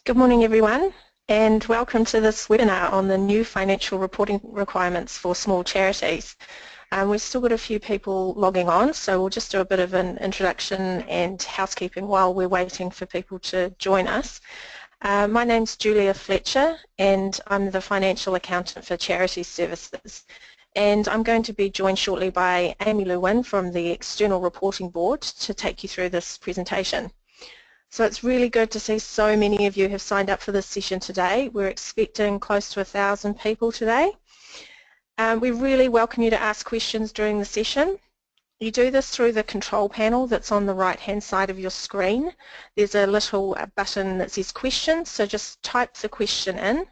Good morning everyone, and welcome to this webinar on the new financial reporting requirements for small charities. We've still got a few people logging on, so we'll just do a bit of an introduction and housekeeping while we're waiting for people to join us. My name's Julia Fletcher and I'm the Financial Accountant for Charities Services, and I'm going to be joined shortly by Amy Lewin from the External Reporting Board to take you through this presentation. So it's really good to see so many of you have signed up for this session today. We're expecting close to 1,000 people today. We really welcome you to ask questions during the session. You do this through the control panel that's on the right-hand side of your screen. There's a little button that says questions, so just type the question in.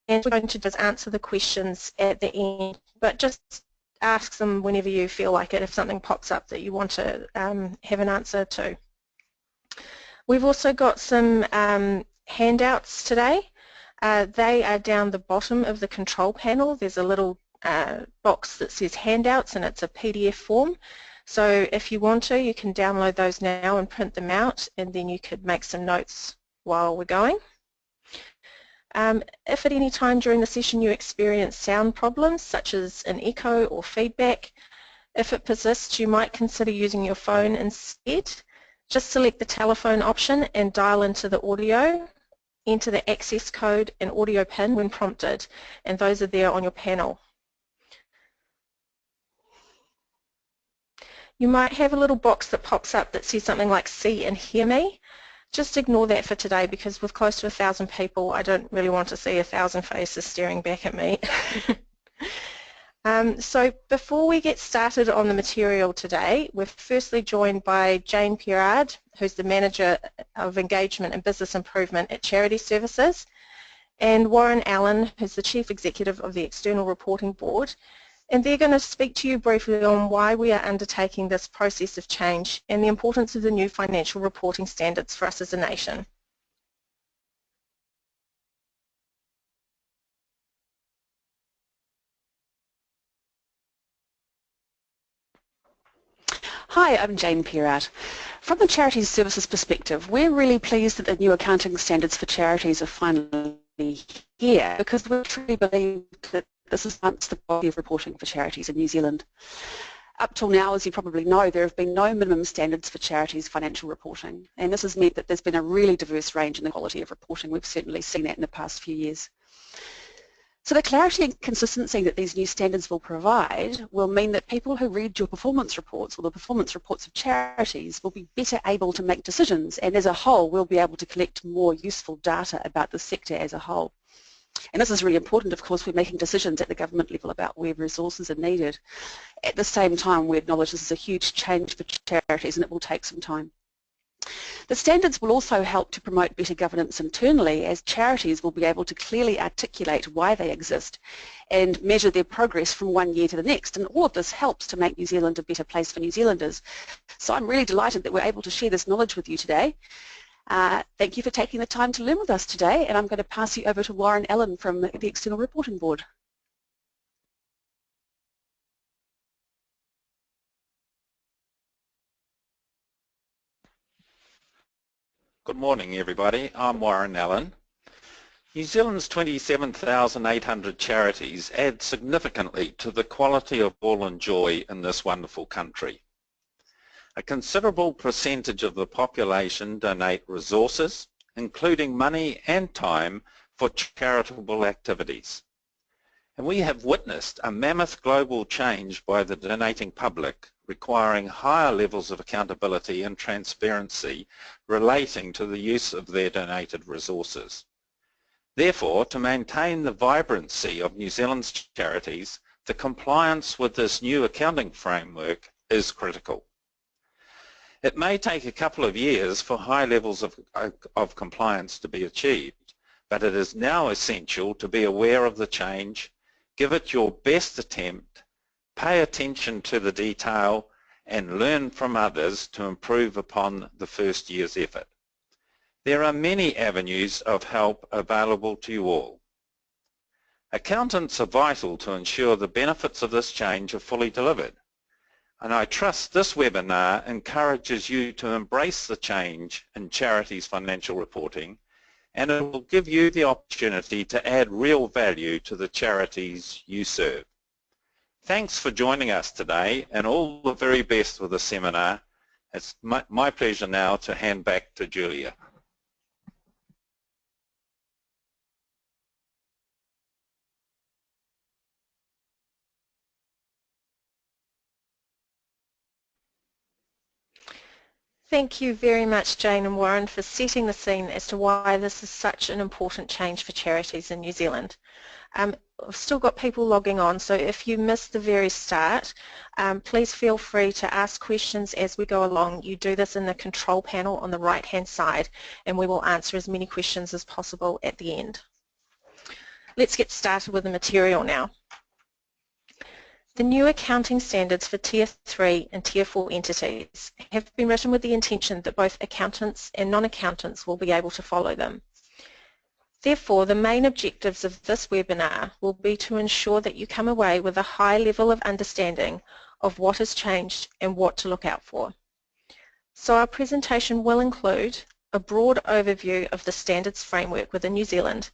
And what we're going to do is answer the questions at the end, but just ask them whenever you feel like it, if something pops up that you want to have an answer to. We've also got some handouts today. They are down the bottom of the control panel. There's a little box that says handouts and it's a PDF form. So if you want to, you can download those now and print them out, and then you could make some notes while we're going. If at any time during the session you experience sound problems such as an echo or feedback, if it persists, you might consider using your phone instead. Just select the telephone option and dial into the audio, enter the access code and audio PIN when prompted, and those are there on your panel. You might have a little box that pops up that says something like "see and hear me." Just ignore that for today, because with close to 1,000 people I don't really want to see 1,000 faces staring back at me. So before we get started on the material today, we're firstly joined by Jane Pirard, who's the Manager of Engagement and Business Improvement at Charities Services, and Warren Allen, who's the Chief Executive of the External Reporting Board, and they're going to speak to you briefly on why we are undertaking this process of change and the importance of the new financial reporting standards for us as a nation. Hi, I'm Jane Pirard. From the Charities Services perspective, we're really pleased that the new accounting standards for charities are finally here, because we truly believe that this has enhanced the quality of reporting for charities in New Zealand. Up till now, as you probably know, there have been no minimum standards for charities' financial reporting, and this has meant that there's been a really diverse range in the quality of reporting. We've certainly seen that in the past few years. So the clarity and consistency that these new standards will provide will mean that people who read your performance reports or the performance reports of charities will be better able to make decisions, and as a whole we'll be able to collect more useful data about the sector as a whole. And this is really important. Of course, we're making decisions at the government level about where resources are needed. At the same time, we acknowledge this is a huge change for charities and it will take some time. The standards will also help to promote better governance internally, as charities will be able to clearly articulate why they exist and measure their progress from one year to the next, and all of this helps to make New Zealand a better place for New Zealanders. So I'm really delighted that we're able to share this knowledge with you today. Thank you for taking the time to learn with us today, and I'm going to pass you over to Warren Allen from the External Reporting Board. Good morning everybody, I'm Warren Allen. New Zealand's 27,800 charities add significantly to the quality of all enjoy in this wonderful country. A considerable percentage of the population donate resources, including money and time, for charitable activities. And we have witnessed a mammoth global change by the donating public, requiring higher levels of accountability and transparency relating to the use of their donated resources. Therefore, to maintain the vibrancy of New Zealand's charities, the compliance with this new accounting framework is critical. It may take a couple of years for high levels of compliance to be achieved, but it is now essential to be aware of the change, give it your best attempt, pay attention to the detail, and learn from others to improve upon the first year's effort. There are many avenues of help available to you all. Accountants are vital to ensure the benefits of this change are fully delivered, and I trust this webinar encourages you to embrace the change in charities' financial reporting and it will give you the opportunity to add real value to the charities you serve. Thanks for joining us today, and all the very best with the seminar. It's my pleasure now to hand back to Julia. Thank you very much, Jane and Warren, for setting the scene as to why this is such an important change for charities in New Zealand. I've still got people logging on, so if you missed the very start, please feel free to ask questions as we go along. You do this in the control panel on the right-hand side, and we will answer as many questions as possible at the end. Let's get started with the material now. The new accounting standards for Tier 3 and Tier 4 entities have been written with the intention that both accountants and non-accountants will be able to follow them. Therefore, the main objectives of this webinar will be to ensure that you come away with a high level of understanding of what has changed and what to look out for. So our presentation will include a broad overview of the standards framework within New Zealand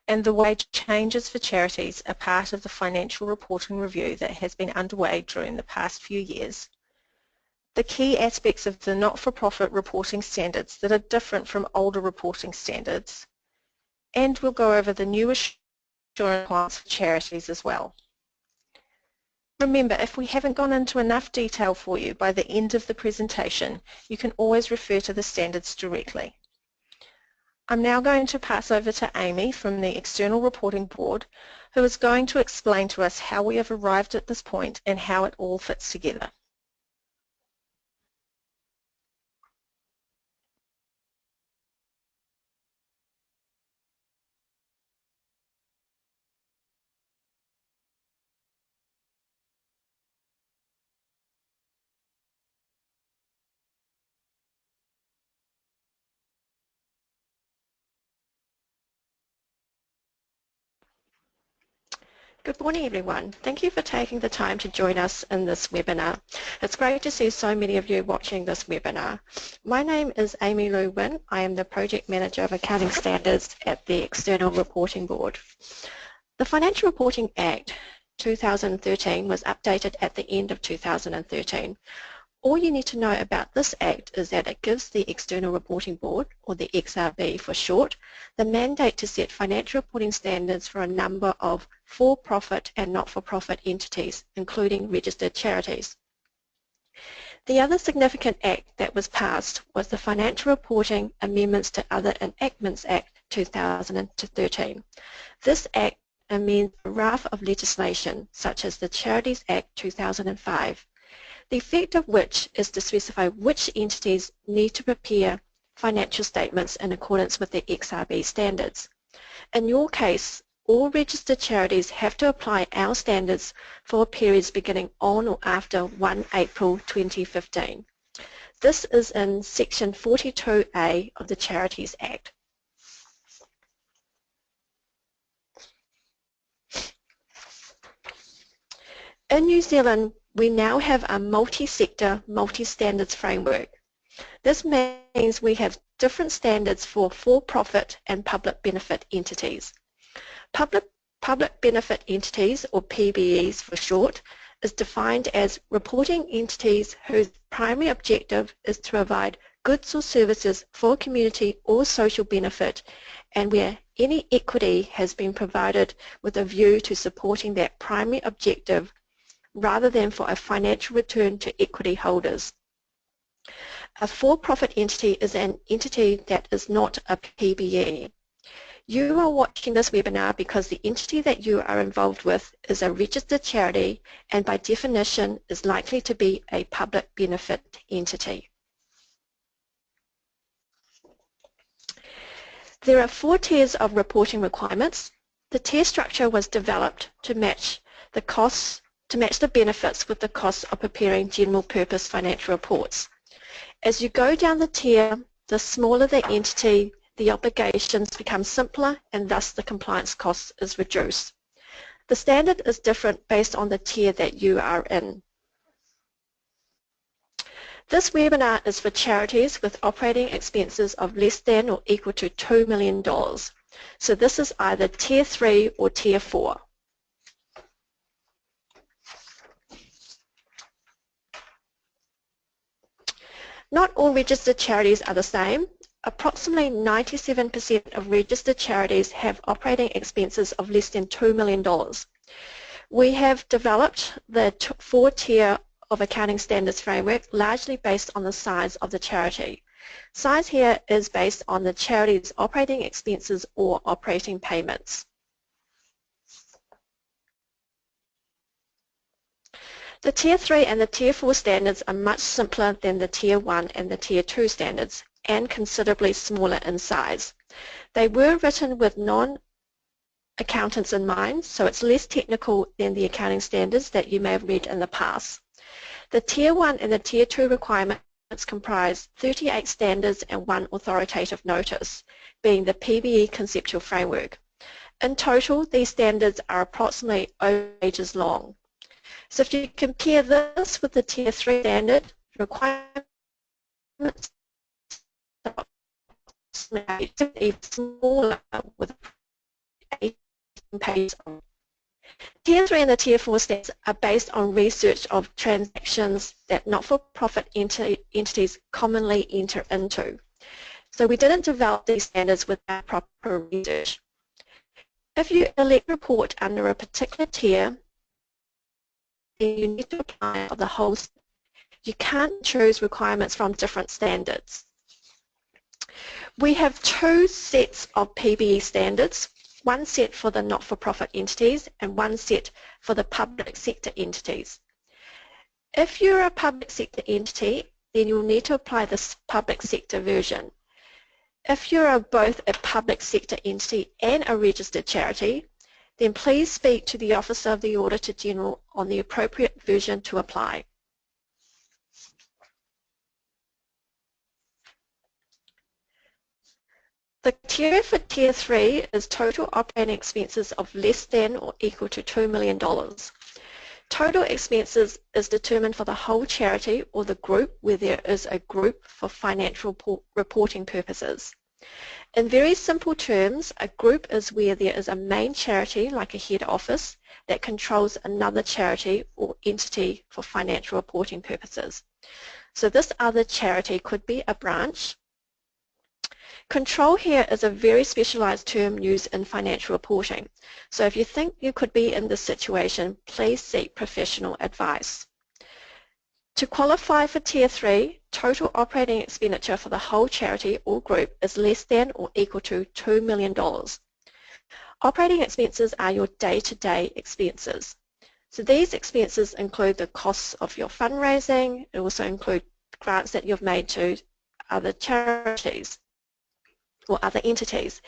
and the way changes for charities are part of the financial reporting review that has been underway during the past few years. The key aspects of the not-for-profit reporting standards that are different from older reporting standards, and we'll go over the new assurance requirements for charities as well. Remember, if we haven't gone into enough detail for you by the end of the presentation, you can always refer to the standards directly. I'm now going to pass over to Amy from the External Reporting Board, who is going to explain to us how we have arrived at this point and how it all fits together. Good morning, everyone. Thank you for taking the time to join us in this webinar. It's great to see so many of you watching this webinar. My name is Amy Lou Wynn. I am the Project Manager of Accounting Standards at the External Reporting Board. The Financial Reporting Act 2013 was updated at the end of 2013. All you need to know about this Act is that it gives the External Reporting Board, or the XRB for short, the mandate to set financial reporting standards for a number of for-profit and not-for-profit entities, including registered charities. The other significant Act that was passed was the Financial Reporting Amendments to Other Enactments Act 2013. This Act amends a raft of legislation such as the Charities Act 2005, the effect of which is to specify which entities need to prepare financial statements in accordance with the XRB standards. In your case, all registered charities have to apply our standards for periods beginning on or after 1 April 2015. This is in Section 42A of the Charities Act. In New Zealand, we now have a multi-sector, multi-standards framework. This means we have different standards for for-profit and public benefit entities. Public benefit entities, or PBEs for short, is defined as reporting entities whose primary objective is to provide goods or services for community or social benefit, and where any equity has been provided with a view to supporting that primary objective rather than for a financial return to equity holders. A for-profit entity is an entity that is not a PBE. You are watching this webinar because the entity that you are involved with is a registered charity and by definition is likely to be a public benefit entity. There are 4 tiers of reporting requirements. The tier structure was developed to match the costs the benefits with the costs of preparing general purpose financial reports. As you go down the tier, the smaller the entity, the obligations become simpler and thus the compliance cost is reduced. The standard is different based on the tier that you are in. This webinar is for charities with operating expenses of less than or equal to $2 million. So this is either Tier 3 or Tier 4. Not all registered charities are the same. Approximately 97% of registered charities have operating expenses of less than $2 million. We have developed the 4-tier of accounting standards framework largely based on the size of the charity. Size here is based on the charity's operating expenses or operating payments. The Tier 3 and the Tier 4 standards are much simpler than the Tier 1 and the Tier 2 standards and considerably smaller in size. They were written with non-accountants in mind, so it's less technical than the accounting standards that you may have read in the past. The Tier 1 and the Tier 2 requirements comprise 38 standards and 1 authoritative notice, being the PBE conceptual framework. In total, these standards are approximately 0 pages long. So if you compare this with the Tier 3 standard, requirements are even smaller with 18 pages. Tier 3 and the Tier 4 standards are based on research of transactions that not-for-profit entities commonly enter into. So we didn't develop these standards without proper research. If you elect a report under a particular tier, you need to apply for the whole. You can't choose requirements from different standards. We have 2 sets of PBE standards, 1 set for the not-for-profit entities and 1 set for the public sector entities. If you're a public sector entity, then you'll need to apply this public sector version. If you're both a public sector entity and a registered charity, then please speak to the Office of the Auditor General on the appropriate version to apply. The criteria for Tier 3 is total operating expenses of less than or equal to $2 million. Total expenses is determined for the whole charity or the group where there is a group for financial reporting purposes. In very simple terms, a group is where there is a main charity, like a head office, that controls another charity or entity for financial reporting purposes. So this other charity could be a branch. Control here is a very specialized term used in financial reporting. So if you think you could be in this situation, please seek professional advice. To qualify for Tier 3, total operating expenditure for the whole charity or group is less than or equal to $2 million. Operating expenses are your day-to-day expenses. So these expenses include the costs of your fundraising. It also include grants that you've made to other charities or other entities.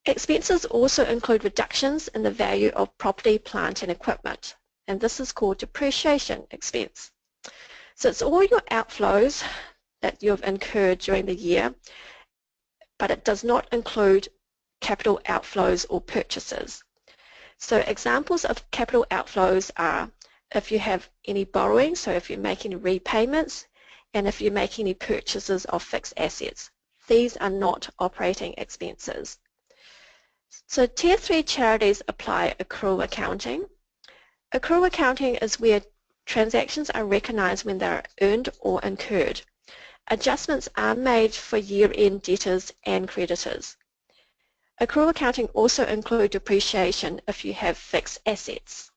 Expenses also include reductions in the value of property, plant and equipment, and this is called depreciation expense. So it's all your outflows that you've incurred during the year, but it does not include capital outflows or purchases. So examples of capital outflows are if you have any borrowing, so if you're making repayments, and if you're making any purchases of fixed assets. These are not operating expenses. So Tier 3 charities apply accrual accounting. Accrual accounting is where transactions are recognized when they are earned or incurred. Adjustments are made for year-end debtors and creditors. Accrual accounting also includes depreciation if you have fixed assets.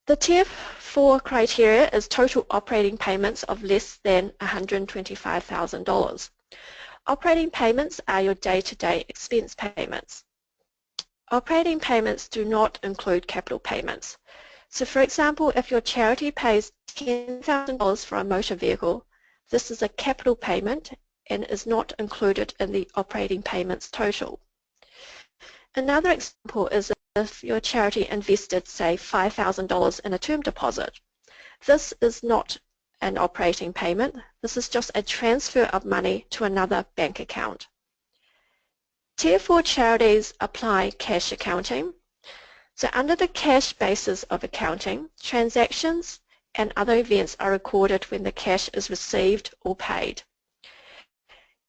The Tier 4 criteria is total operating payments of less than $125,000. Operating payments are your day-to-day expense payments. Operating payments do not include capital payments. So for example, if your charity pays $10,000 for a motor vehicle, this is a capital payment and is not included in the operating payments total. Another example is if your charity invested, say, $5,000 in a term deposit. This is not an operating payment. This is just a transfer of money to another bank account. Tier 4 charities apply cash accounting. So under the cash basis of accounting, transactions and other events are recorded when the cash is received or paid.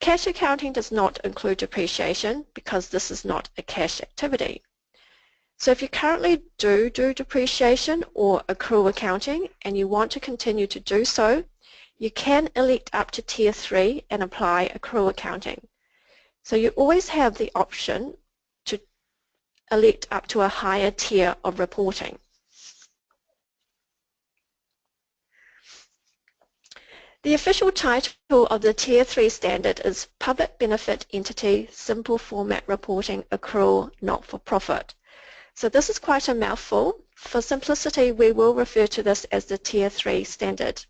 Cash accounting does not include depreciation because this is not a cash activity. So if you currently do depreciation or accrual accounting and you want to continue to do so, you can elect up to Tier 3 and apply accrual accounting. So you always have the option to elect up to a higher tier of reporting. The official title of the Tier 3 standard is Public Benefit Entity Simple Format Reporting Accrual Not-for-Profit. So this is quite a mouthful. For simplicity, we will refer to this as the Tier 3 standard.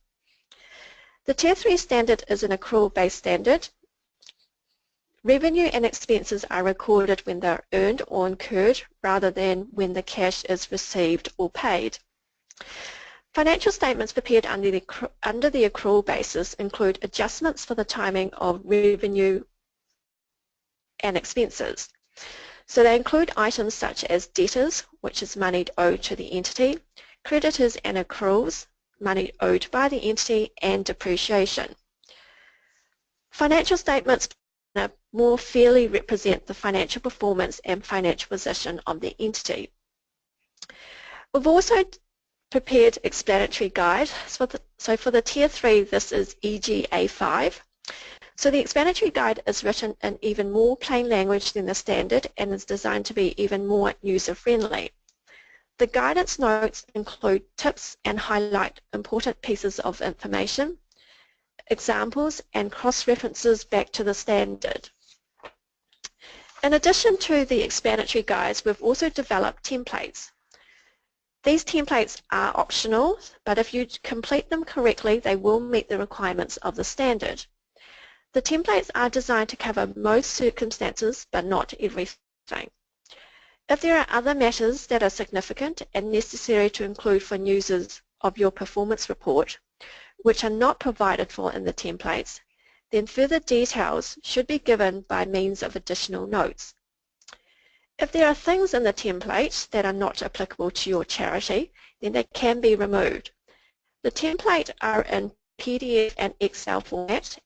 The Tier 3 standard is an accrual-based standard. Revenue and expenses are recorded when they're earned or incurred rather than when the cash is received or paid. Financial statements prepared under the accrual basis include adjustments for the timing of revenue and expenses. So they include items such as debtors, which is money owed to the entity, creditors and accruals, money owed by the entity, and depreciation. Financial statements more fairly represent the financial performance and financial position of the entity. We've also prepared explanatory guide. So for the Tier 3, this is EGA 5. So the explanatory guide is written in even more plain language than the standard and is designed to be even more user-friendly. The guidance notes include tips and highlight important pieces of information, examples and cross-references back to the standard. In addition to the explanatory guides, we've also developed templates. These templates are optional, but if you complete them correctly, they will meet the requirements of the standard. The templates are designed to cover most circumstances, but not everything. If there are other matters that are significant and necessary to include for users of your performance report, which are not provided for in the templates, then further details should be given by means of additional notes. If there are things in the template that are not applicable to your charity, then they can be removed. The templates are in PDF and Excel format.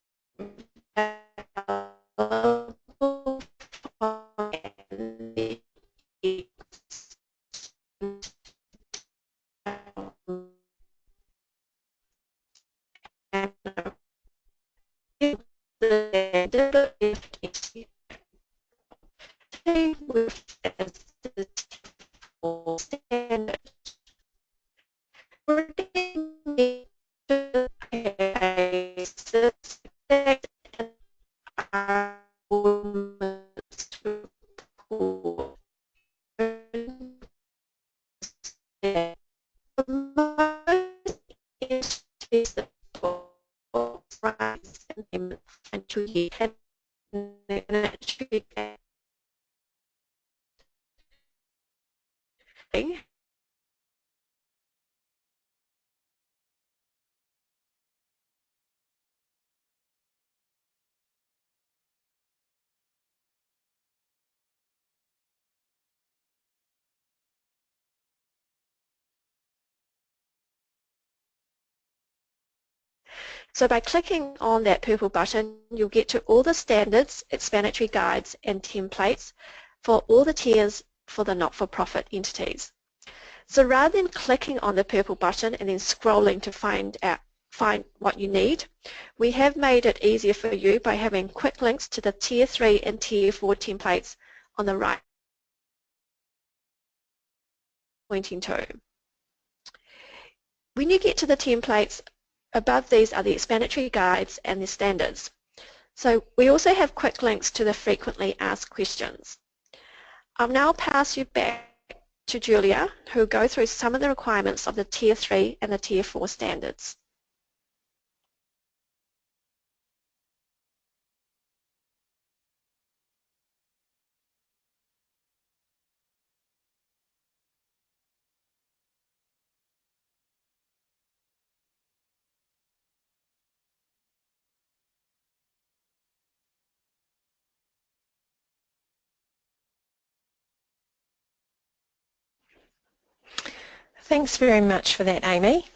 So by clicking on that purple button, you'll get to all the standards, explanatory guides and templates for all the tiers for the not-for-profit entities. So rather than clicking on the purple button and then scrolling to find what you need, we have made it easier for you by having quick links to the Tier 3 and Tier 4 templates on the right pointing to. When you get to the templates, above these are the explanatory guides and the standards. So we also have quick links to the frequently asked questions. I'll now pass you back to Julia, who will go through some of the requirements of the Tier 3 and the Tier 4 standards. Thanks very much for that, Amy.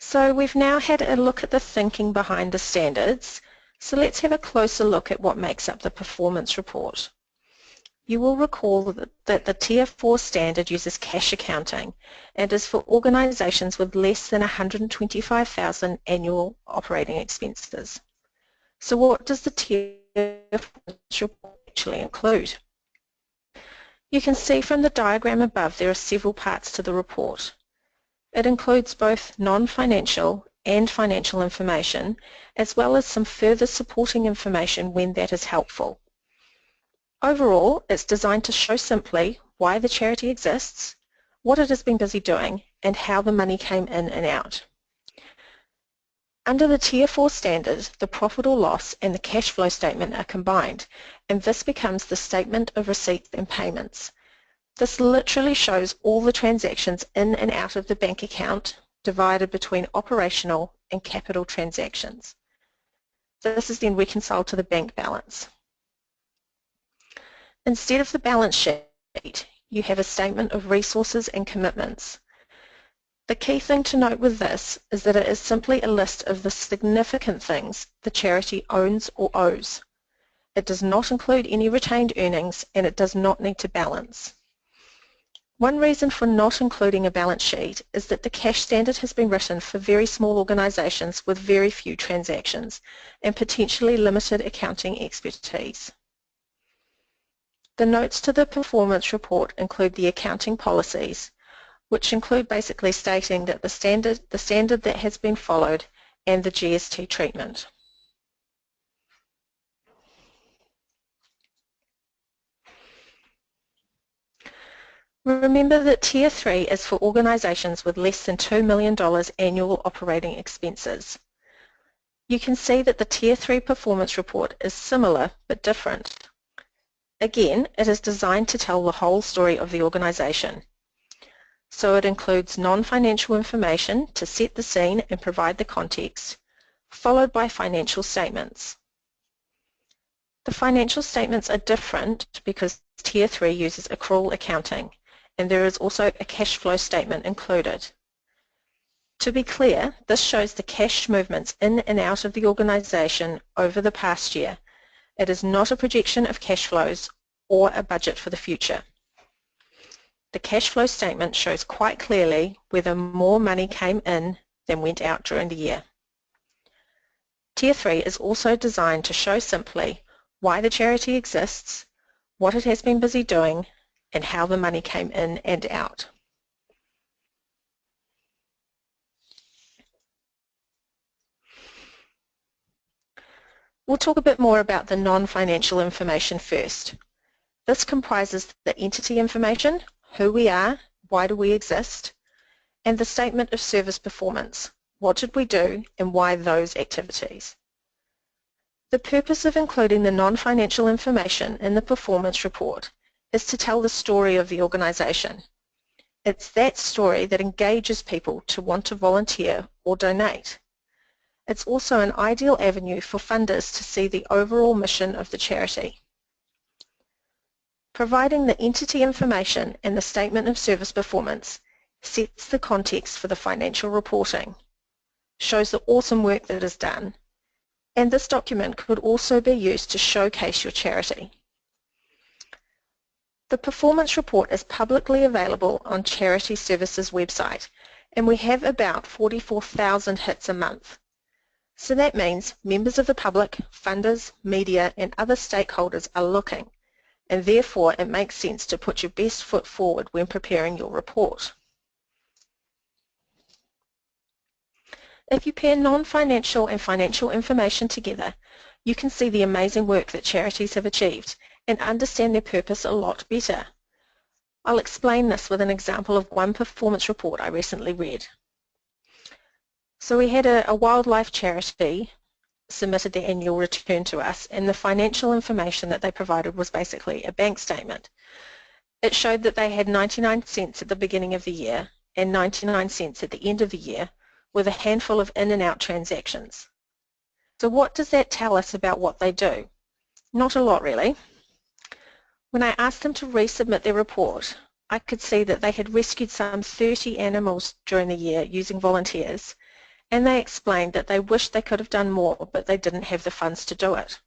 So we've now had a look at the thinking behind the standards. So let's have a closer look at what makes up the performance report. You will recall that the Tier 4 standard uses cash accounting and is for organisations with less than 125,000 annual operating expenses. So what does the Tier 4 report actually include? You can see from the diagram above there are several parts to the report. It includes both non-financial and financial information, as well as some further supporting information when that is helpful. Overall, it's designed to show simply why the charity exists, what it has been busy doing, and how the money came in and out. Under the Tier 4 standard, the profit or loss and the cash flow statement are combined, and this becomes the statement of receipts and payments. This literally shows all the transactions in and out of the bank account divided between operational and capital transactions. This is then reconciled to the bank balance. Instead of the balance sheet, you have a statement of resources and commitments. The key thing to note with this is that it is simply a list of the significant things the charity owns or owes. It does not include any retained earnings and it does not need to balance. One reason for not including a balance sheet is that the cash standard has been written for very small organisations with very few transactions and potentially limited accounting expertise. The notes to the performance report include the accounting policies, which include basically stating that the standard that has been followed and the GST treatment. Remember that Tier 3 is for organisations with less than $2 million annual operating expenses. You can see that the Tier 3 performance report is similar but different. Again, it is designed to tell the whole story of the organisation. So it includes non-financial information to set the scene and provide the context, followed by financial statements. The financial statements are different because Tier 3 uses accrual accounting, and there is also a cash flow statement included. To be clear, this shows the cash movements in and out of the organisation over the past year. It is not a projection of cash flows or a budget for the future. The cash flow statement shows quite clearly whether more money came in than went out during the year. Tier 3 is also designed to show simply why the charity exists, what it has been busy doing, and how the money came in and out. We'll talk a bit more about the non-financial information first. This comprises the entity information, who we are, why do we exist, and the statement of service performance, what did we do and why those activities. The purpose of including the non-financial information in the performance report is to tell the story of the organisation. It's that story that engages people to want to volunteer or donate. It's also an ideal avenue for funders to see the overall mission of the charity. Providing the entity information and the statement of service performance sets the context for the financial reporting, shows the awesome work that is done, and this document could also be used to showcase your charity. The performance report is publicly available on Charity Services website, and we have about 44,000 hits a month. So that means members of the public, funders, media and other stakeholders are looking, and therefore it makes sense to put your best foot forward when preparing your report. If you pair non-financial and financial information together, you can see the amazing work that charities have achieved and understand their purpose a lot better. I'll explain this with an example of one performance report I recently read. So we had a wildlife charity submitted their annual return to us, and the financial information that they provided was basically a bank statement. It showed that they had 99 cents at the beginning of the year and 99 cents at the end of the year, with a handful of in and out transactions. So what does that tell us about what they do? Not a lot really. When I asked them to resubmit their report, I could see that they had rescued some 30 animals during the year using volunteers, and they explained that they wished they could have done more, but they didn't have the funds to do it.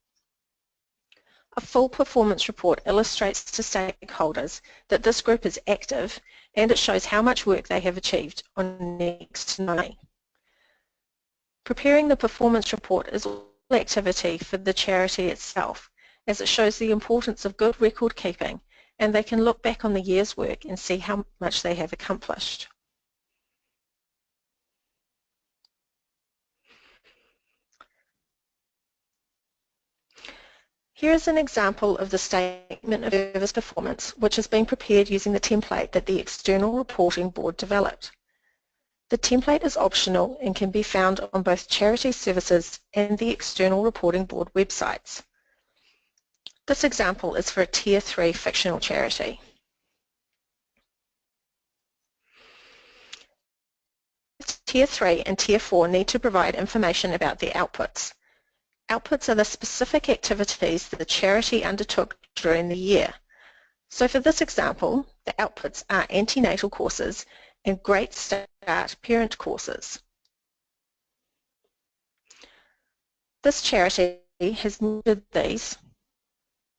A full performance report illustrates to stakeholders that this group is active, and it shows how much work they have achieved on next to no money. Preparing the performance report is all activity for the charity itself, as it shows the importance of good record keeping, and they can look back on the year's work and see how much they have accomplished. Here is an example of the Statement of Service Performance, which has been prepared using the template that the External Reporting Board developed. The template is optional and can be found on both Charity Services and the External Reporting Board websites. This example is for a Tier 3 fictional charity. Tier 3 and Tier 4 need to provide information about their outputs. Outputs are the specific activities that the charity undertook during the year. So for this example, the outputs are antenatal courses and Great Start parent courses. This charity has measured these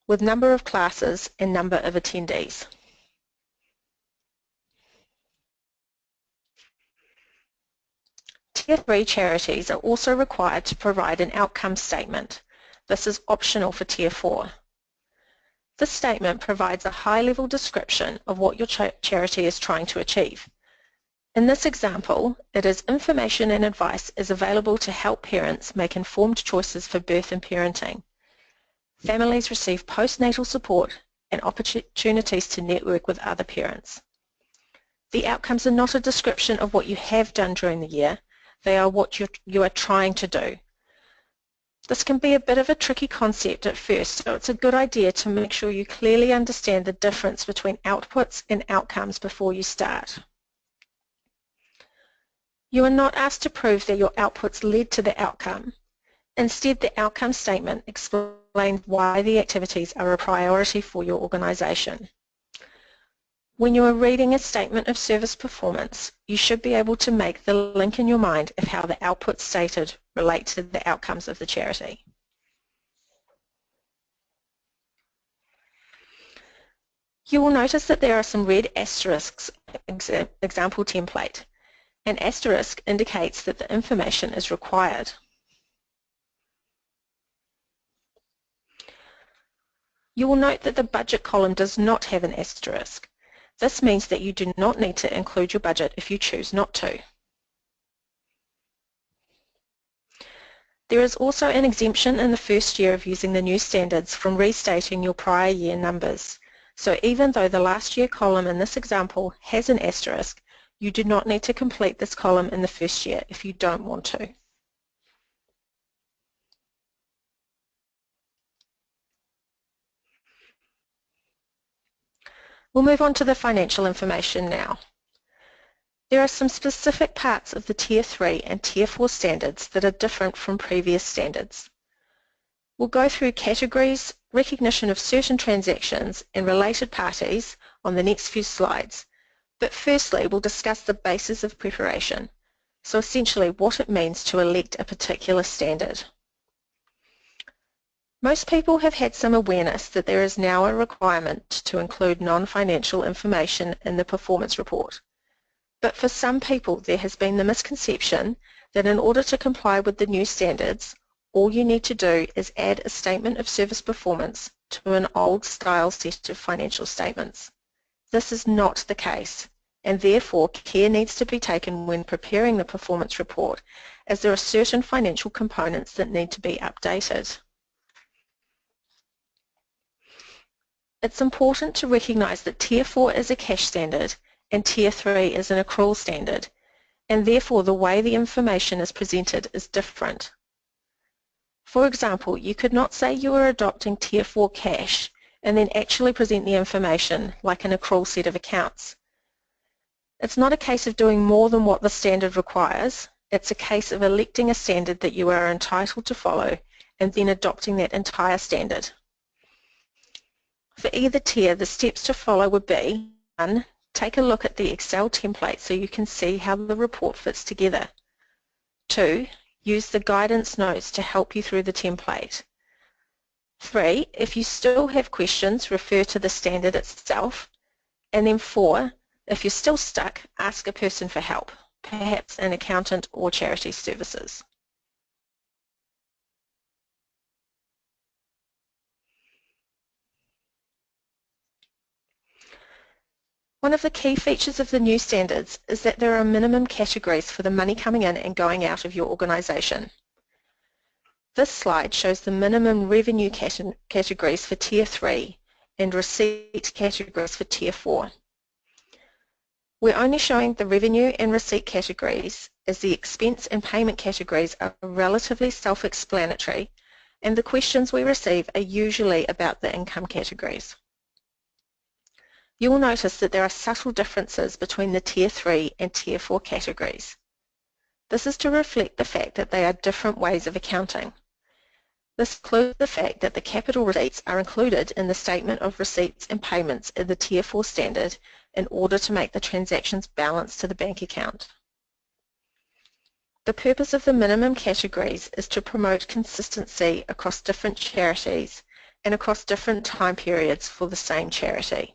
with number of classes and number of attendees. Tier 3 charities are also required to provide an outcome statement. This is optional for Tier 4. This statement provides a high-level description of what your charity is trying to achieve. In this example, it is information and advice is available to help parents make informed choices for birth and parenting. Families receive postnatal support and opportunities to network with other parents. The outcomes are not a description of what you have done during the year, they are what you are trying to do. This can be a bit of a tricky concept at first, so it's a good idea to make sure you clearly understand the difference between outputs and outcomes before you start. You are not asked to prove that your outputs led to the outcome. Instead, the outcome statement explains why the activities are a priority for your organisation. When you are reading a statement of service performance, you should be able to make the link in your mind of how the outputs stated relate to the outcomes of the charity. You will notice that there are some red asterisks in the example template. An asterisk indicates that the information is required. You will note that the budget column does not have an asterisk. This means that you do not need to include your budget if you choose not to. There is also an exemption in the first year of using the new standards from restating your prior year numbers. So even though the last year column in this example has an asterisk, you do not need to complete this column in the first year if you don't want to. We'll move on to the financial information now. There are some specific parts of the Tier 3 and Tier 4 standards that are different from previous standards. We'll go through categories, recognition of certain transactions and related parties on the next few slides. But firstly, we'll discuss the basis of preparation, so essentially what it means to elect a particular standard. Most people have had some awareness that there is now a requirement to include non-financial information in the performance report. But for some people there has been the misconception that in order to comply with the new standards, all you need to do is add a statement of service performance to an old style set of financial statements. This is not the case, and therefore care needs to be taken when preparing the performance report, as there are certain financial components that need to be updated. It's important to recognise that Tier 4 is a cash standard and Tier 3 is an accrual standard, and therefore the way the information is presented is different. For example, you could not say you are adopting Tier 4 cash and then actually present the information like an accrual set of accounts. It's not a case of doing more than what the standard requires, it's a case of electing a standard that you are entitled to follow and then adopting that entire standard. For either tier, the steps to follow would be 1, take a look at the Excel template so you can see how the report fits together. 2, use the guidance notes to help you through the template. 3, if you still have questions, refer to the standard itself. And then 4, if you're still stuck, ask a person for help, perhaps an accountant or charity services. One of the key features of the new standards is that there are minimum categories for the money coming in and going out of your organisation. This slide shows the minimum revenue categories for Tier 3 and receipt categories for Tier 4. We're only showing the revenue and receipt categories as the expense and payment categories are relatively self-explanatory, and the questions we receive are usually about the income categories. You will notice that there are subtle differences between the Tier 3 and Tier 4 categories. This is to reflect the fact that they are different ways of accounting. This includes the fact that the capital receipts are included in the statement of receipts and payments in the Tier 4 standard in order to make the transactions balance to the bank account. The purpose of the minimum categories is to promote consistency across different charities and across different time periods for the same charity.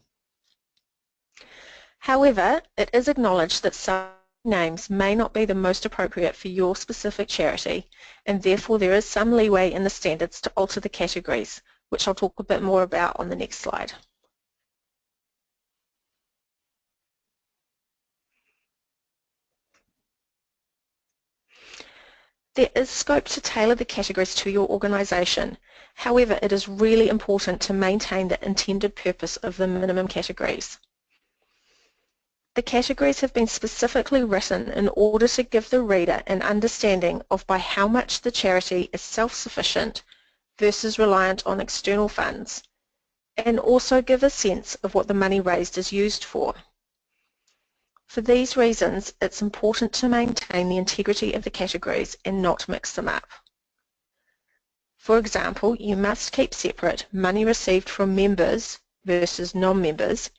However, it is acknowledged that some names may not be the most appropriate for your specific charity, and therefore there is some leeway in the standards to alter the categories, which I'll talk a bit more about on the next slide. There is scope to tailor the categories to your organisation. However, it is really important to maintain the intended purpose of the minimum categories. The categories have been specifically written in order to give the reader an understanding of by how much the charity is self-sufficient versus reliant on external funds, and also give a sense of what the money raised is used for. For these reasons, it's important to maintain the integrity of the categories and not mix them up. For example, you must keep separate money received from members versus non-members,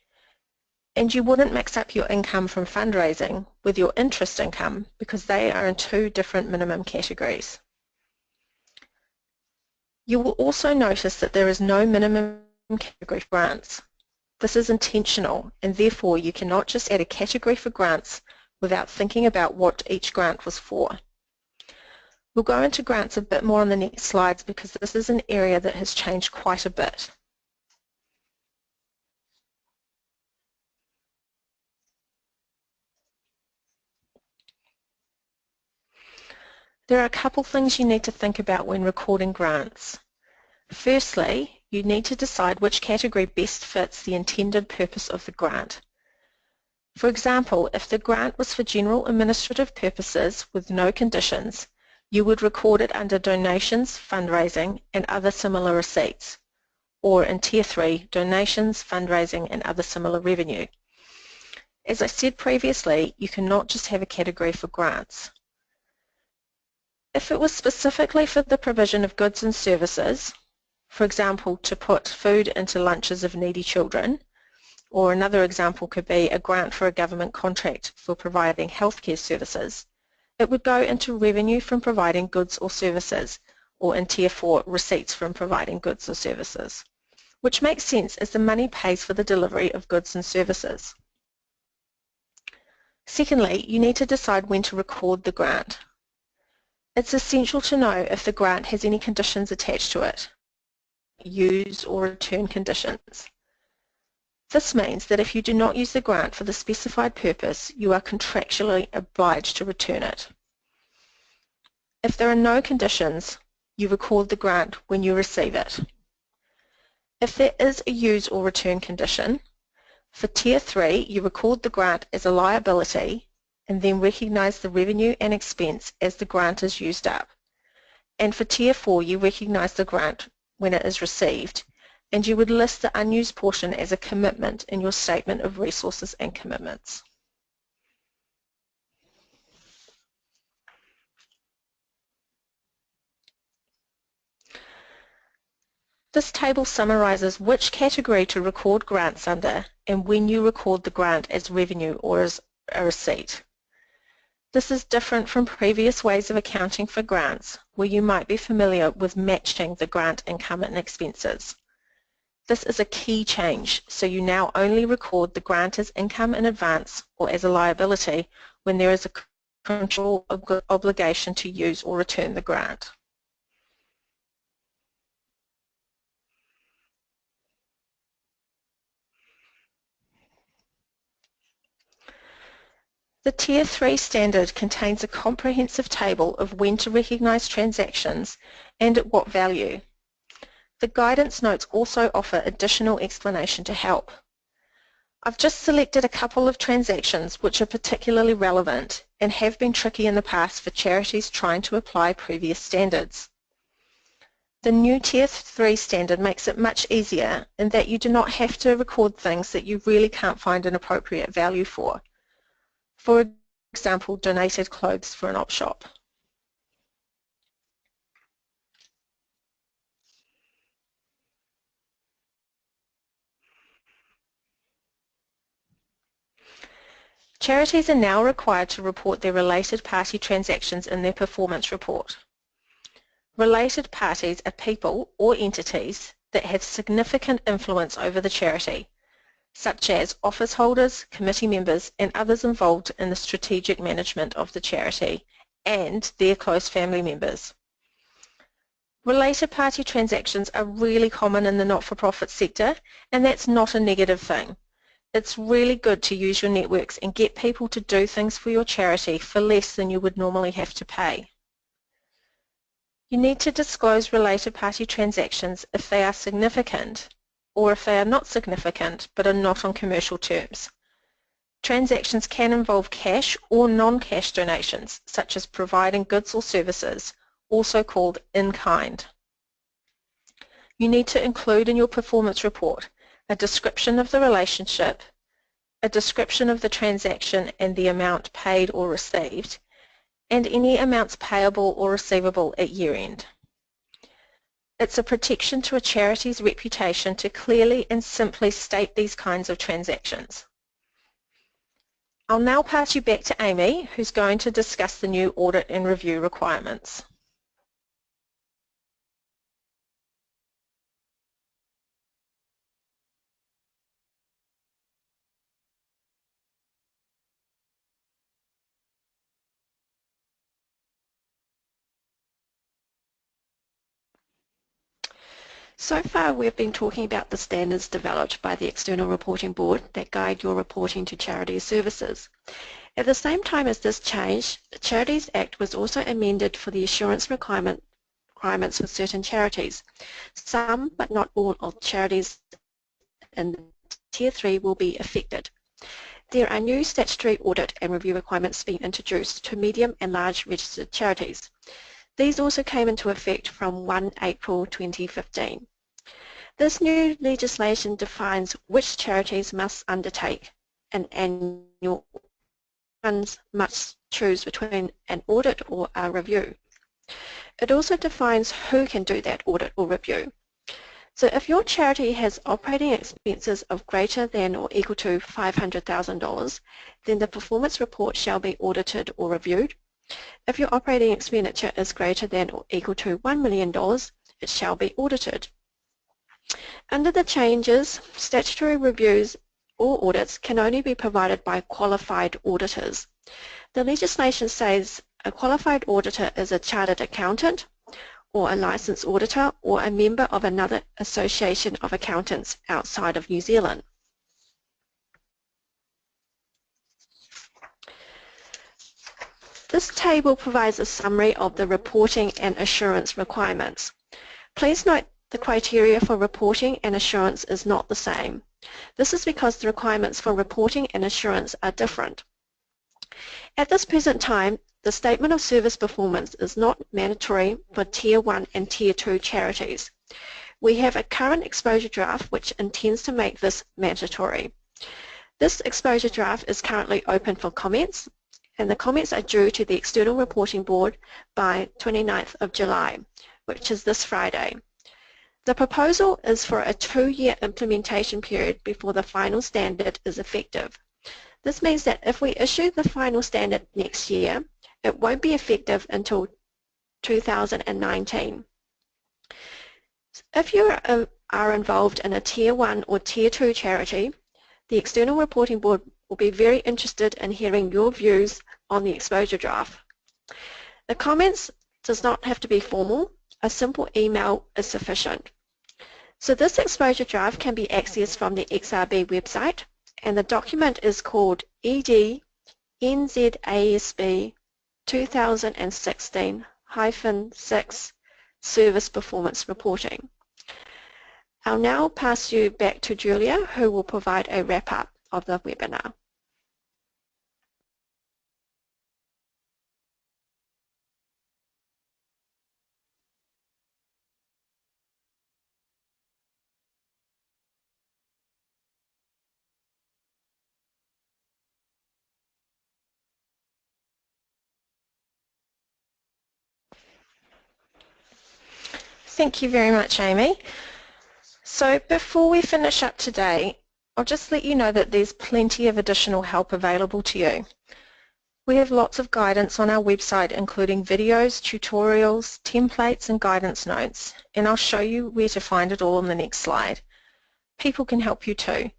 and you wouldn't mix up your income from fundraising with your interest income because they are in two different minimum categories. You will also notice that there is no minimum category for grants. This is intentional, and therefore you cannot just add a category for grants without thinking about what each grant was for. We'll go into grants a bit more on the next slides because this is an area that has changed quite a bit. There are a couple things you need to think about when recording grants. Firstly, you need to decide which category best fits the intended purpose of the grant. For example, if the grant was for general administrative purposes with no conditions, you would record it under donations, fundraising, and other similar receipts, or in Tier 3, donations, fundraising, and other similar revenue. As I said previously, you cannot just have a category for grants. If it was specifically for the provision of goods and services, for example, to put food into lunches of needy children, or another example could be a grant for a government contract for providing healthcare services, it would go into revenue from providing goods or services, or in Tier 4, receipts from providing goods or services, which makes sense as the money pays for the delivery of goods and services. Secondly, you need to decide when to record the grant. It's essential to know if the grant has any conditions attached to it, use or return conditions. This means that if you do not use the grant for the specified purpose, you are contractually obliged to return it. If there are no conditions, you record the grant when you receive it. If there is a use or return condition, for Tier 3 you record the grant as a liability and then recognise the revenue and expense as the grant is used up. And for Tier 4 you recognise the grant when it is received, and you would list the unused portion as a commitment in your statement of resources and commitments. This table summarises which category to record grants under and when you record the grant as revenue or as a receipt. This is different from previous ways of accounting for grants, where you might be familiar with matching the grant income and expenses. This is a key change, so you now only record the grant as income in advance or as a liability when there is a control obligation to use or return the grant. The Tier 3 standard contains a comprehensive table of when to recognise transactions and at what value. The guidance notes also offer additional explanation to help. I've just selected a couple of transactions which are particularly relevant and have been tricky in the past for charities trying to apply previous standards. The new Tier 3 standard makes it much easier in that you do not have to record things that you really can't find an appropriate value for. For example, donated clothes for an op shop. Charities are now required to report their related party transactions in their performance report. Related parties are people or entities that have significant influence over the charity, such as office holders, committee members and others involved in the strategic management of the charity and their close family members. Related party transactions are really common in the not-for-profit sector, and that's not a negative thing. It's really good to use your networks and get people to do things for your charity for less than you would normally have to pay. You need to disclose related party transactions if they are significant or if they are not significant but are not on commercial terms. Transactions can involve cash or non-cash donations, such as providing goods or services, also called in-kind. You need to include in your performance report a description of the relationship, a description of the transaction and the amount paid or received, and any amounts payable or receivable at year-end. It's a protection to a charity's reputation to clearly and simply state these kinds of transactions. I'll now pass you back to Amy, who's going to discuss the new audit and review requirements. So far we've been talking about the standards developed by the External Reporting Board that guide your reporting to charity services. At the same time as this change, the Charities Act was also amended for the assurance requirements for certain charities. Some, but not all, of charities in Tier 3 will be affected. There are new statutory audit and review requirements being introduced to medium and large registered charities. These also came into effect from 1 April 2015. This new legislation defines which charities must undertake an annual and must choose between an audit or a review. It also defines who can do that audit or review. So if your charity has operating expenses of greater than or equal to $500,000, then the performance report shall be audited or reviewed. If your operating expenditure is greater than or equal to $1 million, it shall be audited. Under the changes, statutory reviews or audits can only be provided by qualified auditors. The legislation says a qualified auditor is a chartered accountant or a licensed auditor or a member of another association of accountants outside of New Zealand. This table provides a summary of the reporting and assurance requirements. Please note the criteria for reporting and assurance is not the same. This is because the requirements for reporting and assurance are different. At this present time, the Statement of Service Performance is not mandatory for Tier 1 and Tier 2 charities. We have a current exposure draft which intends to make this mandatory. This exposure draft is currently open for comments, and the comments are due to the External Reporting Board by 29th of July, which is this Friday. The proposal is for a 2-year implementation period before the final standard is effective. This means that if we issue the final standard next year, it won't be effective until 2019. If you are involved in a Tier 1 or Tier 2 charity, the External Reporting Board will be very interested in hearing your views on the exposure draft. The comments does not have to be formal. A simple email is sufficient. So this exposure draft can be accessed from the XRB website, and the document is called ED NZASB 2016-6 Service Performance Reporting. I'll now pass you back to Julia, who will provide a wrap-up of the webinar. Thank you very much, Amy. So before we finish up today, I'll just let you know that there's plenty of additional help available to you. We have lots of guidance on our website, including videos, tutorials, templates and guidance notes, and I'll show you where to find it all on the next slide. People can help you too.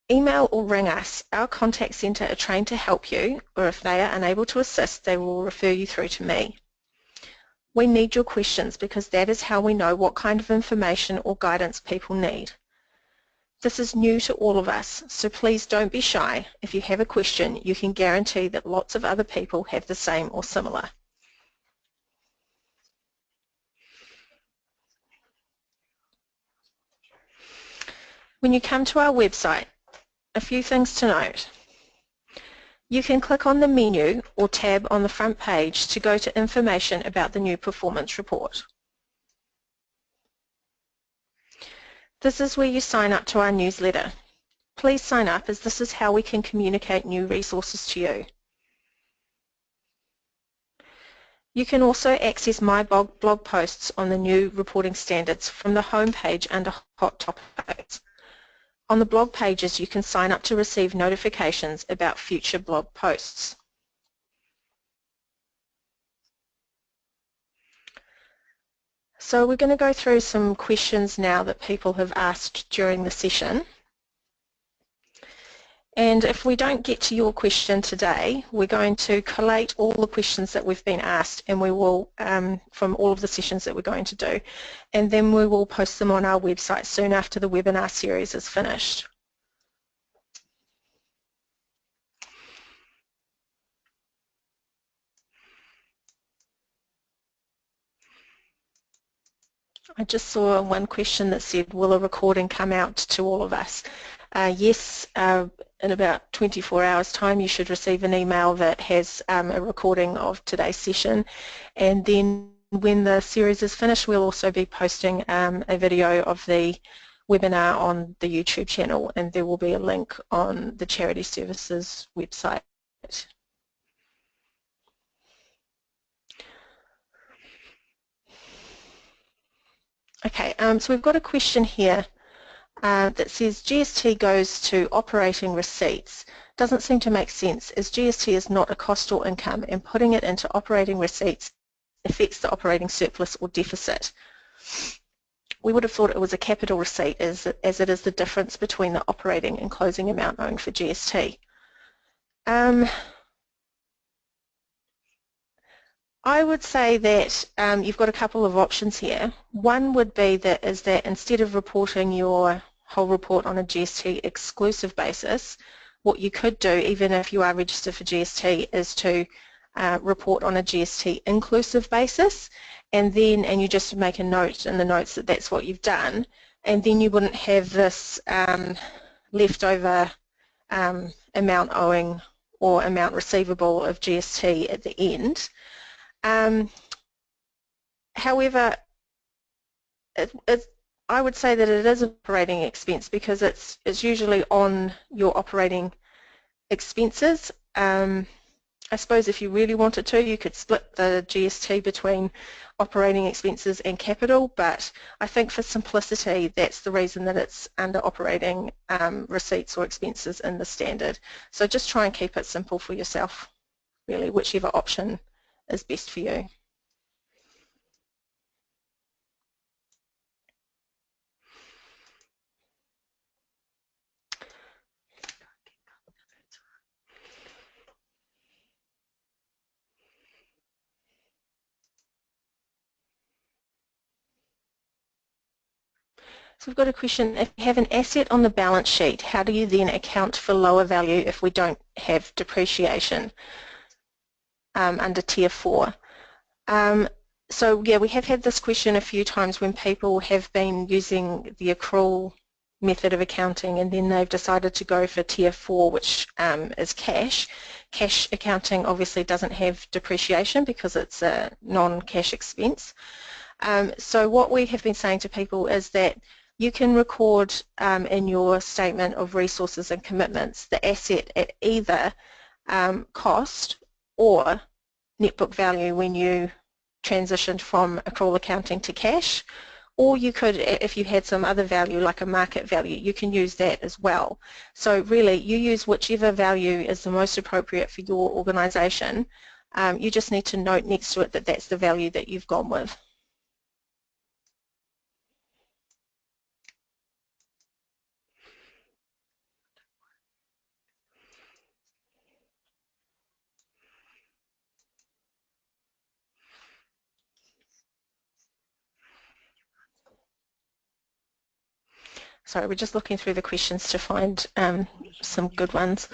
Email or ring us. Our contact centre are trained to help you, or if they are unable to assist, they will refer you through to me. We need your questions because that is how we know what kind of information or guidance people need. This is new to all of us, so please don't be shy. If you have a question, you can guarantee that lots of other people have the same or similar. When you come to our website, a few things to note. You can click on the menu or tab on the front page to go to information about the new performance report. This is where you sign up to our newsletter. Please sign up, as this is how we can communicate new resources to you. You can also access my blog posts on the new reporting standards from the home page under Hot Topics. On the blog pages, you can sign up to receive notifications about future blog posts. So we're going to go through some questions now that people have asked during the session. And if we don't get to your question today, we're going to collate all the questions that we've been asked, and we will, from all of the sessions that we're going to do, and then we will post them on our website soon after the webinar series is finished. I just saw one question that said, will a recording come out to all of us? Yes, in about 24 hours time you should receive an email that has a recording of today's session, and then when the series is finished we'll also be posting a video of the webinar on the YouTube channel, and there will be a link on the Charity Services website. Okay, so we've got a question here that says GST goes to operating receipts. Doesn't seem to make sense, as GST is not a cost or income, and putting it into operating receipts affects the operating surplus or deficit. We would have thought it was a capital receipt, as it is the difference between the operating and closing amount owing for GST. I would say that you've got a couple of options here. One would be that instead of reporting your whole report on a GST exclusive basis, what you could do, even if you are registered for GST, is to report on a GST inclusive basis, and you just make a note in the notes that that's what you've done, and then you wouldn't have this leftover amount owing or amount receivable of GST at the end. However, I would say that it is an operating expense because it's usually on your operating expenses. I suppose if you really wanted to, you could split the GST between operating expenses and capital, but I think for simplicity, that's the reason that it's under operating receipts or expenses in the standard. So just try and keep it simple for yourself, really, whichever option is best for you. So we've got a question, if you have an asset on the balance sheet, how do you then account for lower value if we don't have depreciation under Tier 4? So yeah, we have had this question a few times when people have been using the accrual method of accounting and then they've decided to go for Tier 4, which is cash. Cash accounting obviously doesn't have depreciation because it's a non-cash expense. So what we have been saying to people is that you can record in your statement of resources and commitments the asset at either cost or net book value when you transitioned from accrual accounting to cash, or you could, if you had some other value like a market value, you can use that as well. So really you use whichever value is the most appropriate for your organisation. You just need to note next to it that that's the value that you've gone with. Sorry, we're just looking through the questions to find some good ones.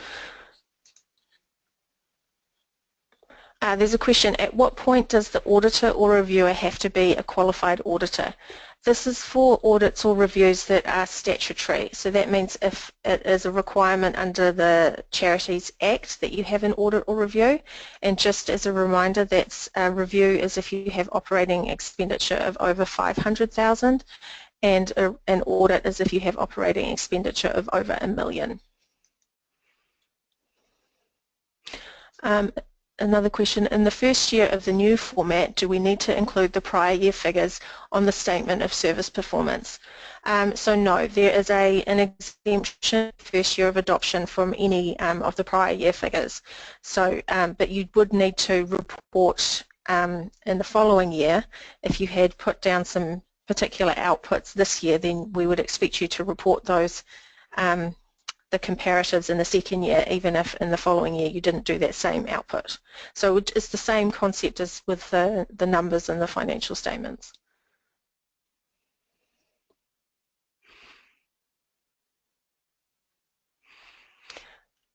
There's a question, at what point does the auditor or reviewer have to be a qualified auditor? This is for audits or reviews that are statutory. So that means if it is a requirement under the Charities Act that you have an audit or review. And just as a reminder, that's a review is if you have operating expenditure of over 500,000 and an audit is if you have operating expenditure of over $1 million. Another question, in the first year of the new format, do we need to include the prior year figures on the statement of service performance? So no, there is an exemption first year of adoption from any of the prior year figures. So, but you would need to report in the following year. If you had put down some particular outputs this year, then we would expect you to report those the comparatives in the second year, even if in the following year you didn't do that same output. So it's the same concept as with the numbers in the financial statements.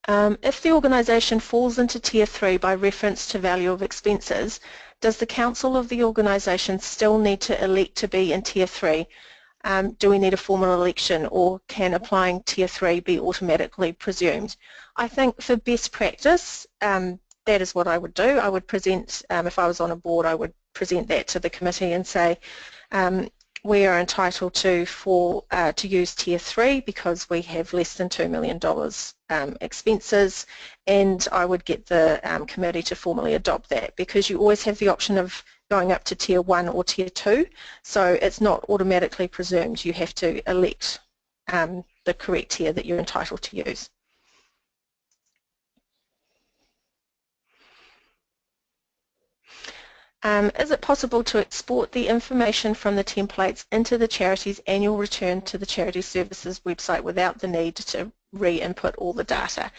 If the organisation falls into Tier 3 by reference to value of expenses, does the council of the organisation still need to elect to be in Tier 3? Do we need a formal election, or can applying Tier 3 be automatically presumed? I think for best practice, that is what I would do. I would present, if I was on a board, I would present that to the committee and say, we are entitled to use Tier 3 because we have less than $2 million expenses, and I would get the committee to formally adopt that, because you always have the option of going up to Tier 1 or Tier 2, so it's not automatically presumed. You have to elect the correct tier that you're entitled to use. Is it possible to export the information from the templates into the charity's annual return to the Charity Services website without the need to re-input all the data?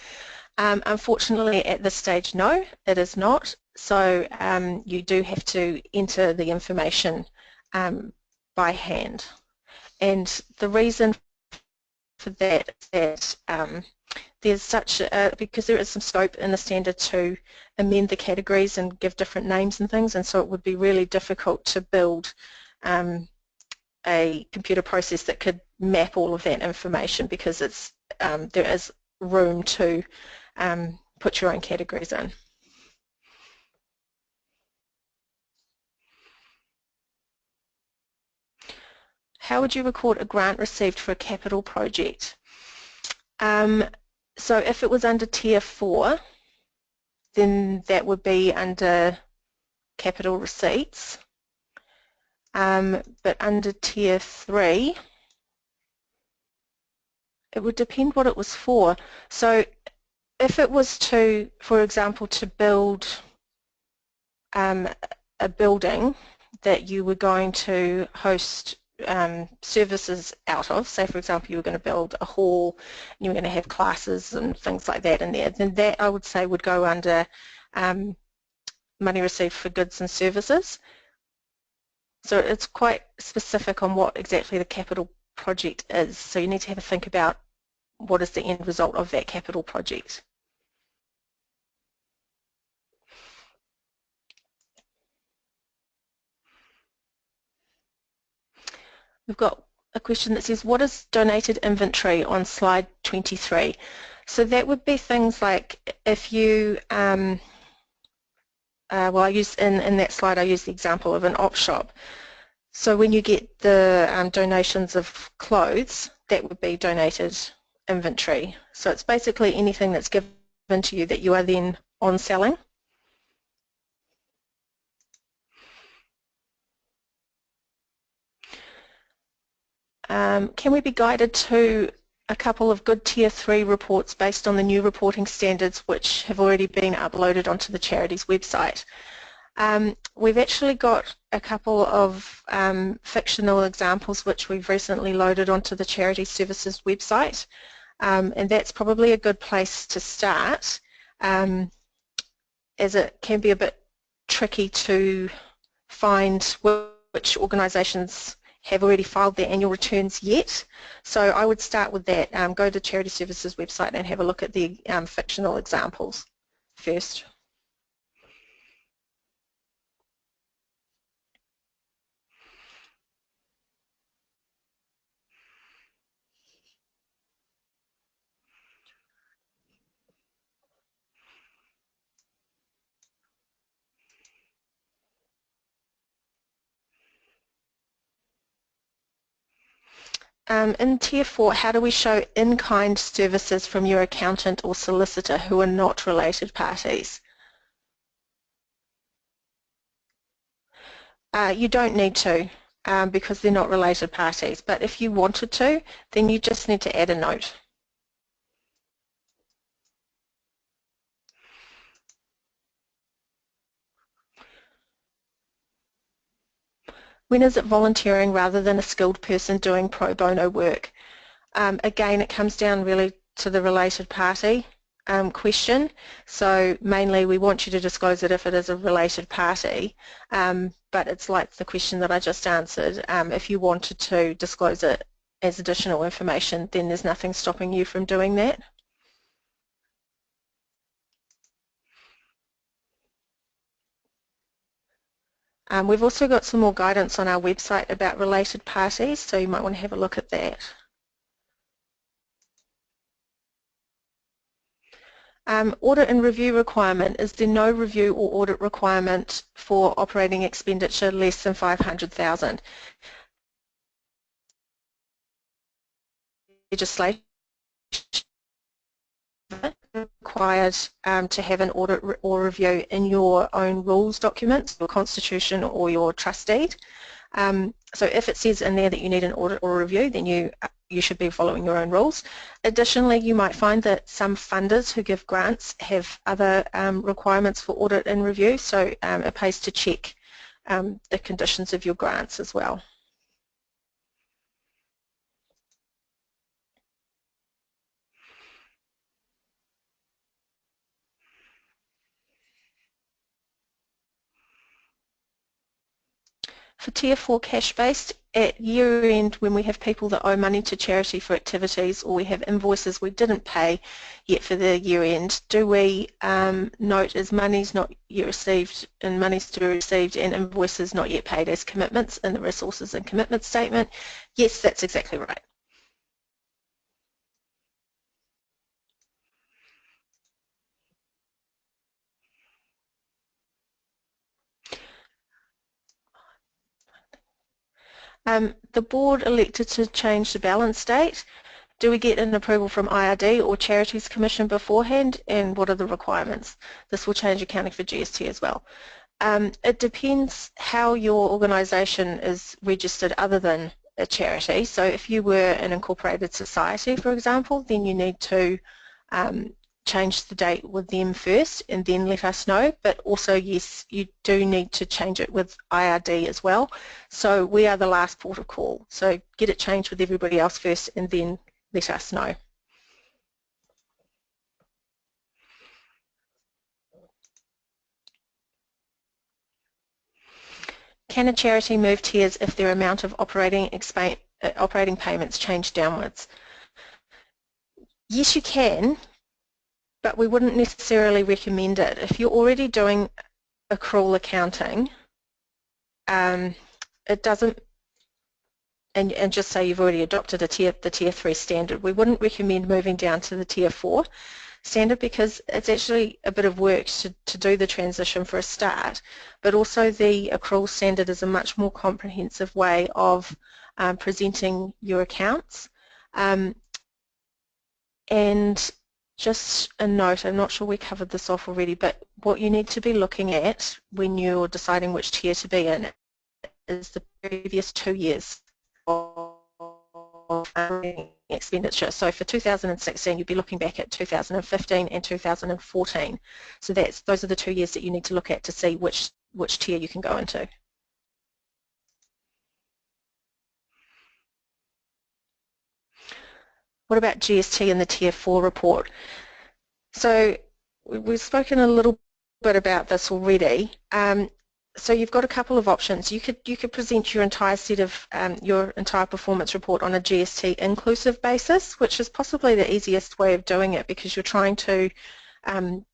Unfortunately, at this stage, no, it is not. So you do have to enter the information by hand. And the reason for that is that there's such because there is some scope in the standard to amend the categories and give different names and things, and so it would be really difficult to build a computer process that could map all of that information, because it's there is room to put your own categories in. How would you record a grant received for a capital project? So if it was under Tier 4, then that would be under capital receipts. But under Tier 3, it would depend what it was for. So if it was to, for example, to build a building that you were going to host services out of, say for example you were going to build a hall and you were going to have classes and things like that in there, then that I would say would go under money received for goods and services. So it's quite specific on what exactly the capital project is, so you need to have a think about what is the end result of that capital project. We've got a question that says, what is donated inventory on slide 23? So that would be things like if you, well I use in that slide I use the example of an op shop. So when you get the donations of clothes, that would be donated inventory. So it's basically anything that's given to you that you are then on selling. Can we be guided to a couple of good Tier 3 reports based on the new reporting standards which have already been uploaded onto the Charities website? We've actually got a couple of fictional examples which we've recently loaded onto the Charities Services website, and that's probably a good place to start, as it can be a bit tricky to find which organisations have already filed their annual returns yet. So I would start with that. Go to Charity Services website and have a look at the fictional examples first. In Tier 4, how do we show in-kind services from your accountant or solicitor who are not related parties? You don't need to because they're not related parties, but if you wanted to, then you just need to add a note. When is it volunteering rather than a skilled person doing pro bono work? Again, it comes down really to the related party question. So mainly we want you to disclose it if it is a related party, but it's like the question that I just answered. If you wanted to disclose it as additional information, then there's nothing stopping you from doing that. We've also got some more guidance on our website about related parties, so you might want to have a look at that. Audit and review requirement. Is there no review or audit requirement for operating expenditure less than 500,000? Legislation required to have an audit or review in your own rules documents, your constitution or your trust deed. So if it says in there that you need an audit or review, then you should be following your own rules. Additionally, you might find that some funders who give grants have other requirements for audit and review, so it pays to check the conditions of your grants as well. For Tier 4 cash-based, at year-end when we have people that owe money to charity for activities or we have invoices we didn't pay yet for the year-end, do we note as monies not yet received and monies to be received and invoices not yet paid as commitments in the resources and commitment statement? Yes, that's exactly right. The board elected to change the balance date. Do we get an approval from IRD or Charities Commission beforehand, and what are the requirements? This will change accounting for GST as well. It depends how your organisation is registered other than a charity. So if you were an incorporated society, for example, then you need to change the date with them first and then let us know. But also, yes, you do need to change it with IRD as well. So we are the last port of call. So get it changed with everybody else first and then let us know. Can a charity move tiers if their amount of operating payments change downwards? Yes, you can, but we wouldn't necessarily recommend it. If you're already doing accrual accounting, it doesn't, and just say you've already adopted the Tier 3 standard, we wouldn't recommend moving down to the Tier 4 standard because it's actually a bit of work to do the transition for a start, but also the accrual standard is a much more comprehensive way of presenting your accounts. And just a note, I'm not sure we covered this off already, but what you need to be looking at when you're deciding which tier to be in is the previous 2 years of expenditure. So for 2016, you'd be looking back at 2015 and 2014. So those are the 2 years that you need to look at to see which tier you can go into. What about GST in the Tier 4 report? So we've spoken a little bit about this already. So you've got a couple of options. You could present your entire set of your entire performance report on a GST inclusive basis, which is possibly the easiest way of doing it because you're trying to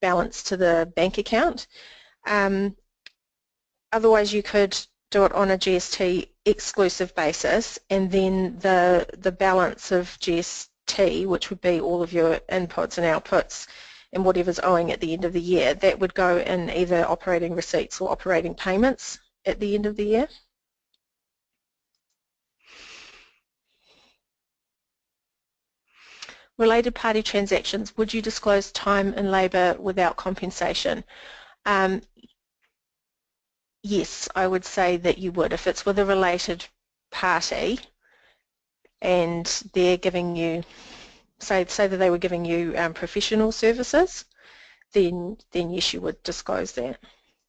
balance to the bank account. Otherwise, you could do it on a GST exclusive basis, and then the balance of GST, which would be all of your inputs and outputs, and whatever's owing at the end of the year, that would go in either operating receipts or operating payments at the end of the year. Related party transactions, would you disclose time and labour without compensation? Yes, I would say that you would. If it's with a related party and they're giving you, say that they were giving you professional services, then yes, you would disclose that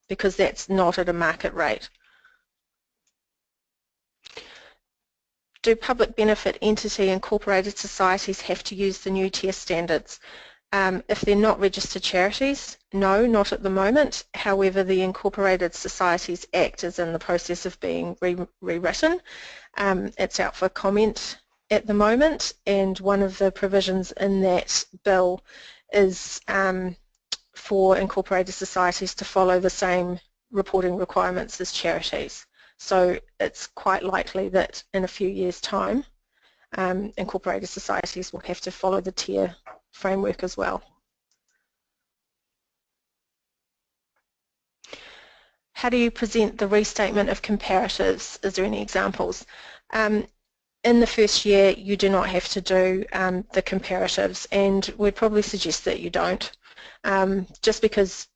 because that's not at a market rate. Do public benefit entity incorporated societies have to use the new tier standards? If they're not registered charities, no, not at the moment. However, the Incorporated Societies Act is in the process of being rewritten. It's out for comment at the moment, and one of the provisions in that bill is for incorporated societies to follow the same reporting requirements as charities. So it's quite likely that in a few years' time, incorporated societies will have to follow the tier framework as well. How do you present the restatement of comparatives? Is there any examples? In the first year, you do not have to do the comparatives, and we'd probably suggest that you don't, just because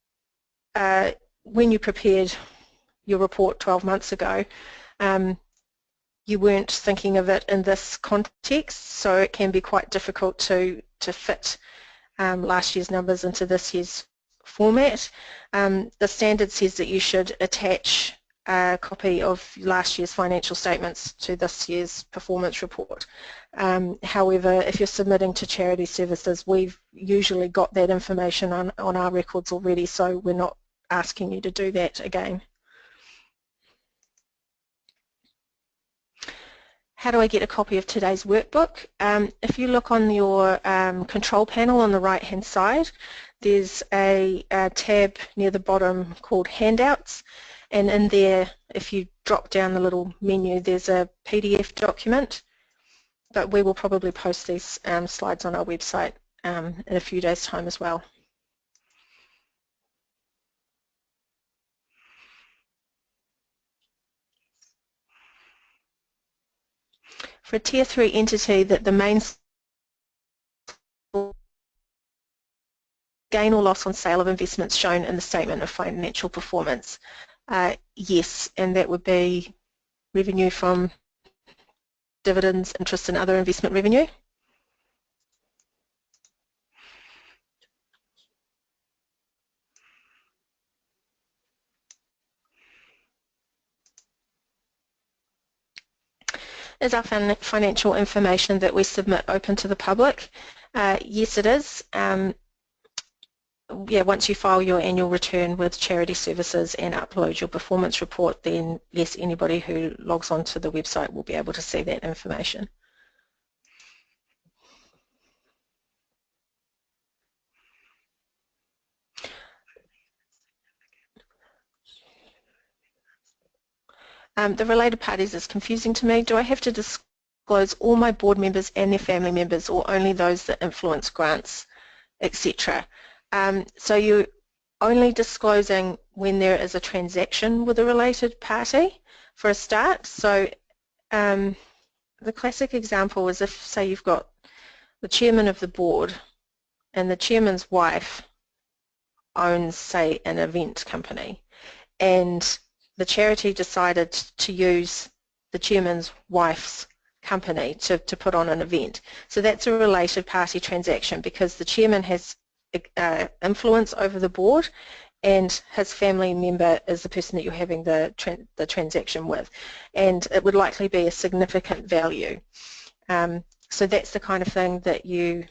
when you prepared your report 12 months ago, you weren't thinking of it in this context, so it can be quite difficult to fit last year's numbers into this year's format. The standard says that you should attach a copy of last year's financial statements to this year's performance report. However, if you're submitting to charity services, we've usually got that information on our records already, so we're not asking you to do that again. How do I get a copy of today's workbook? If you look on your control panel on the right hand side, there's a tab near the bottom called Handouts, and in there, if you drop down the little menu, there's a PDF document, but we will probably post these slides on our website in a few days' time as well. For a Tier 3 entity that the main gain or loss on sale of investments shown in the Statement of Financial Performance? Yes, and that would be revenue from dividends, interest and other investment revenue. Is our financial information that we submit open to the public? Yes, it is. Yeah, once you file your annual return with Charity Services and upload your performance report, then yes, anybody who logs onto the website will be able to see that information. The related parties is confusing to me. Do I have to disclose all my board members and their family members, or only those that influence grants, etc.? So you're only disclosing when there is a transaction with a related party for a start. So the classic example is if, say, you've got the chairman of the board and the chairman's wife owns, say, an event company, and the charity decided to use the chairman's wife's company to put on an event. So that's a related party transaction because the chairman has influence over the board and his family member is the person that you're having the transaction with, and it would likely be a significant value. So that's the kind of thing that you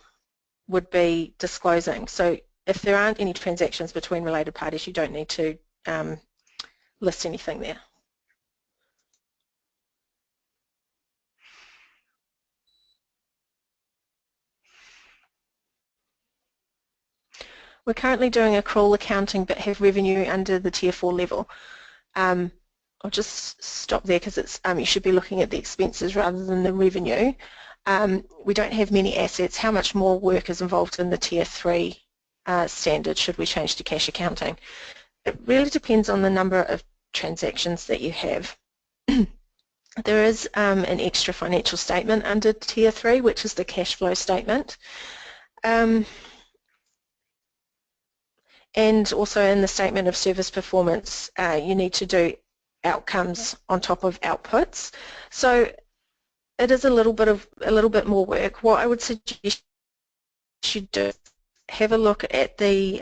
would be disclosing. So if there aren't any transactions between related parties, you don't need to list anything there. We're currently doing accrual accounting but have revenue under the Tier 4 level. I'll just stop there because it's you should be looking at the expenses rather than the revenue. We don't have many assets. How much more work is involved in the Tier 3 standard should we change to cash accounting? It really depends on the number of transactions that you have. There is an extra financial statement under Tier 3, which is the cash flow statement. And also in the statement of service performance, you need to do outcomes on top of outputs. So it is a little bit more work. What I would suggest you do, have a look at the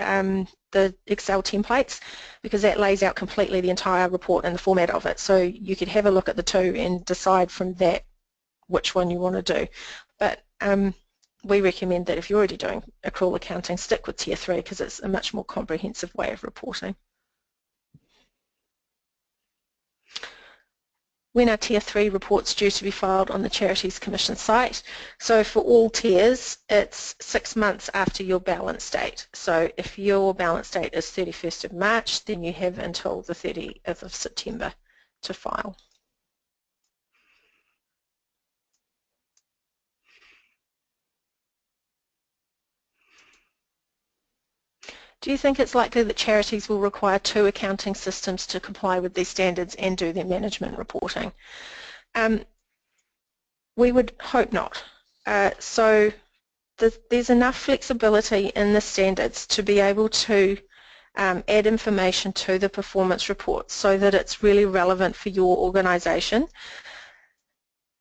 Excel templates, because that lays out completely the entire report and the format of it. So you could have a look at the two and decide from that which one you want to do. But we recommend that if you're already doing accrual accounting, stick with Tier 3 because it's a much more comprehensive way of reporting. When are Tier 3 reports due to be filed on the Charities Commission site? So for all tiers, it's 6 months after your balance date. So if your balance date is 31st of March, then you have until the 30th of September to file. Do you think it's likely that charities will require 2 accounting systems to comply with these standards and do their management reporting? We would hope not. So there's enough flexibility in the standards to be able to add information to the performance report so that it's really relevant for your organisation.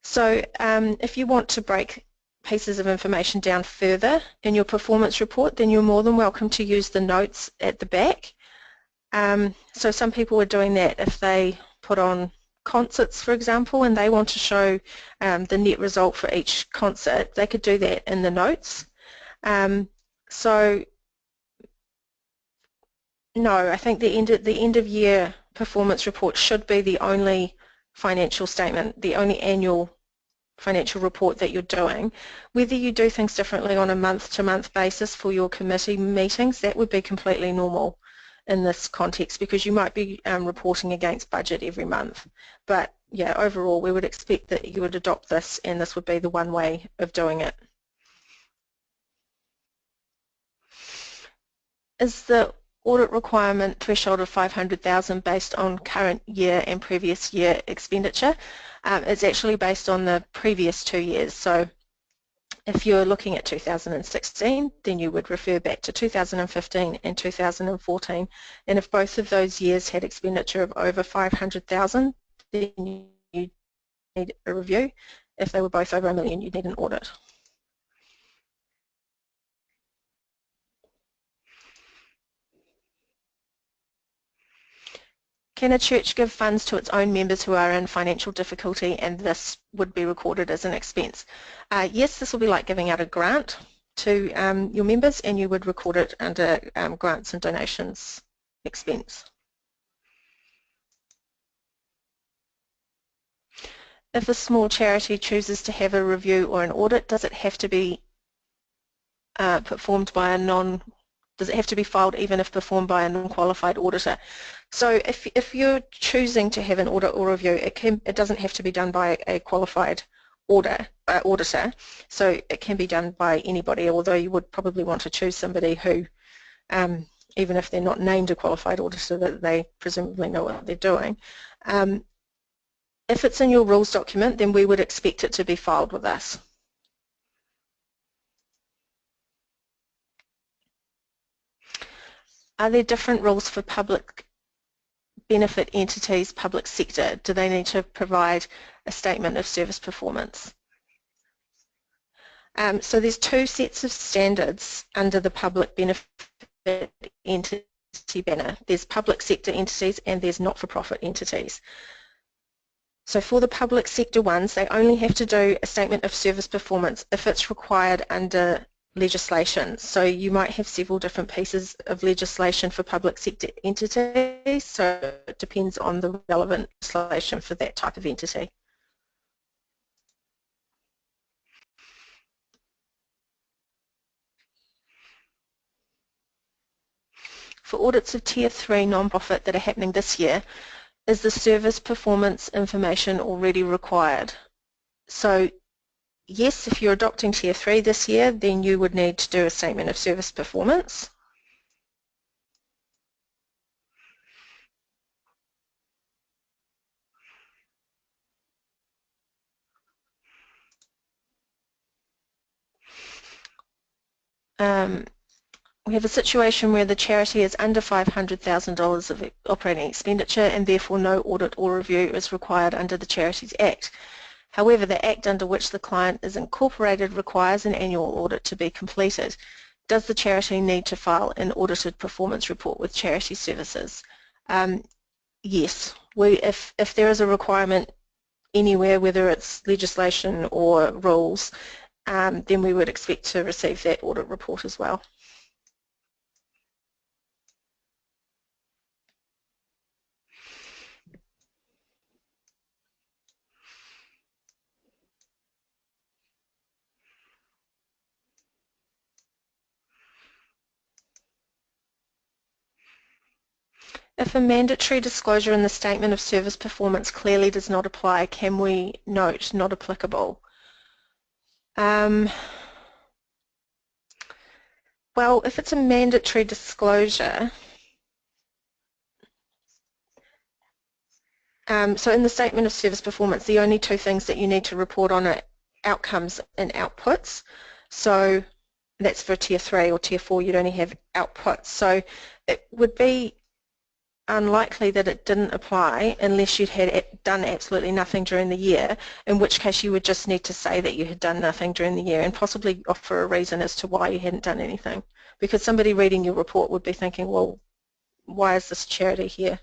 So if you want to break pieces of information down further in your performance report, then you're more than welcome to use the notes at the back. So some people are doing that if they put on concerts, for example, and they want to show the net result for each concert, they could do that in the notes. So no, I think the end of year performance report should be the only financial statement, the only annual financial report that you're doing. Whether you do things differently on a month-to-month basis for your committee meetings, that would be completely normal in this context because you might be reporting against budget every month. But yeah, overall we would expect that you would adopt this and this would be the one way of doing it. Is the audit requirement threshold of 500,000 based on current year and previous year expenditure? It's actually based on the previous 2 years. So If you're looking at 2016, then you would refer back to 2015 and 2014, and if both of those years had expenditure of over 500,000, then you need a review. If they were both over $1 million, you'd need an audit. Can a church give funds to its own members who are in financial difficulty and this would be recorded as an expense? Yes, this will be like giving out a grant to your members, and you would record it under grants and donations expense. If a small charity chooses to have a review or an audit, does it have to be performed by a does it have to be filed even if performed by a non-qualified auditor? So if you're choosing to have an audit or review, it doesn't have to be done by a qualified auditor, so it can be done by anybody, although you would probably want to choose somebody who, even if they're not named a qualified auditor, that they presumably know what they're doing. If it's in your rules document, then we would expect it to be filed with us. Are there different rules for public benefit entities, public sector? Do they need to provide a statement of service performance? So there's two sets of standards under the public benefit entity banner. There's public sector entities and there's not-for-profit entities. So for the public sector ones, they only have to do a statement of service performance if it's required under legislation. So you might have several different pieces of legislation for public sector entities, so it depends on the relevant legislation for that type of entity. For audits of Tier 3 non-profit that are happening this year, is the service performance information already required? So yes, if you're adopting Tier 3 this year, then you would need to do a statement of service performance. We have a situation where the charity is under $500,000 of operating expenditure and therefore no audit or review is required under the Charities Act. However, the Act under which the client is incorporated requires an annual audit to be completed. Does the charity need to file an audited performance report with Charity Services? Yes. If there is a requirement anywhere, whether it's legislation or rules, then we would expect to receive that audit report as well. If a mandatory disclosure in the Statement of Service Performance clearly does not apply, can we note not applicable? Well, if it's a mandatory disclosure, so in the Statement of Service Performance, the only two things that you need to report on are outcomes and outputs. So that's for Tier 3 or Tier 4, you'd only have outputs. So it would be unlikely that it didn't apply unless you'd had done absolutely nothing during the year, in which case you would just need to say that you had done nothing during the year and possibly offer a reason as to why you hadn't done anything. Because somebody reading your report would be thinking, well, why is this charity here?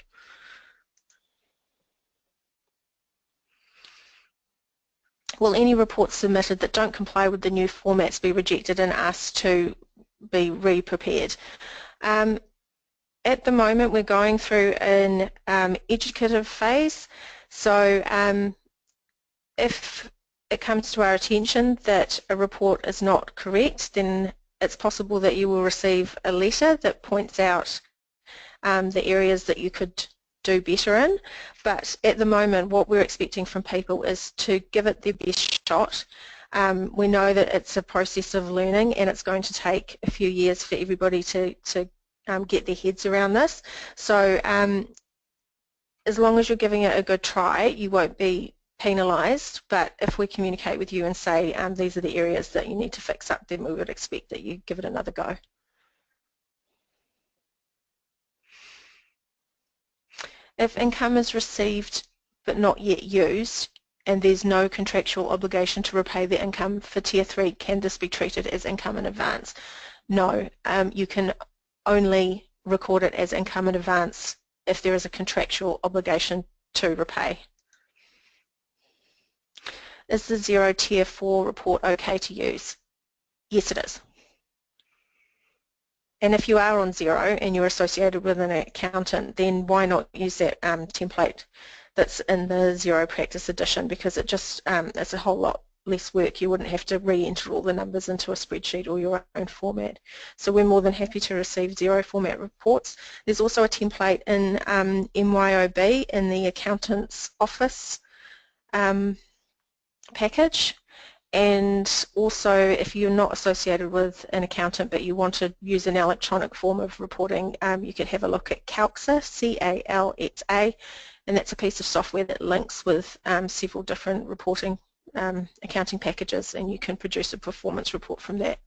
Will any reports submitted that don't comply with the new formats be rejected and asked to be re-prepared? At the moment we're going through an educative phase, so if it comes to our attention that a report is not correct, then it's possible that you will receive a letter that points out the areas that you could do better in, but at the moment what we're expecting from people is to give it their best shot. We know that it's a process of learning and it's going to take a few years for everybody to get their heads around this, so as long as you're giving it a good try, you won't be penalised, but if we communicate with you and say these are the areas that you need to fix up, then we would expect that you give it another go. If income is received but not yet used, and there's no contractual obligation to repay the income for Tier 3, can this be treated as income in advance? No, you can only record it as income in advance if there is a contractual obligation to repay. Is the 0 Tier 4 report okay to use? Yes, it is. And if you are on 0 and you're associated with an accountant, then why not use that template that's in the 0 Practice Edition, because it just it's a whole lot less work. You wouldn't have to re-enter all the numbers into a spreadsheet or your own format. So we're more than happy to receive 0 format reports. There's also a template in MYOB in the Accountant's Office package. And also, if you're not associated with an accountant but you want to use an electronic form of reporting, you could have a look at CALXA, C-A-L-X-A, and that's a piece of software that links with several different reporting accounting packages, and you can produce a performance report from that.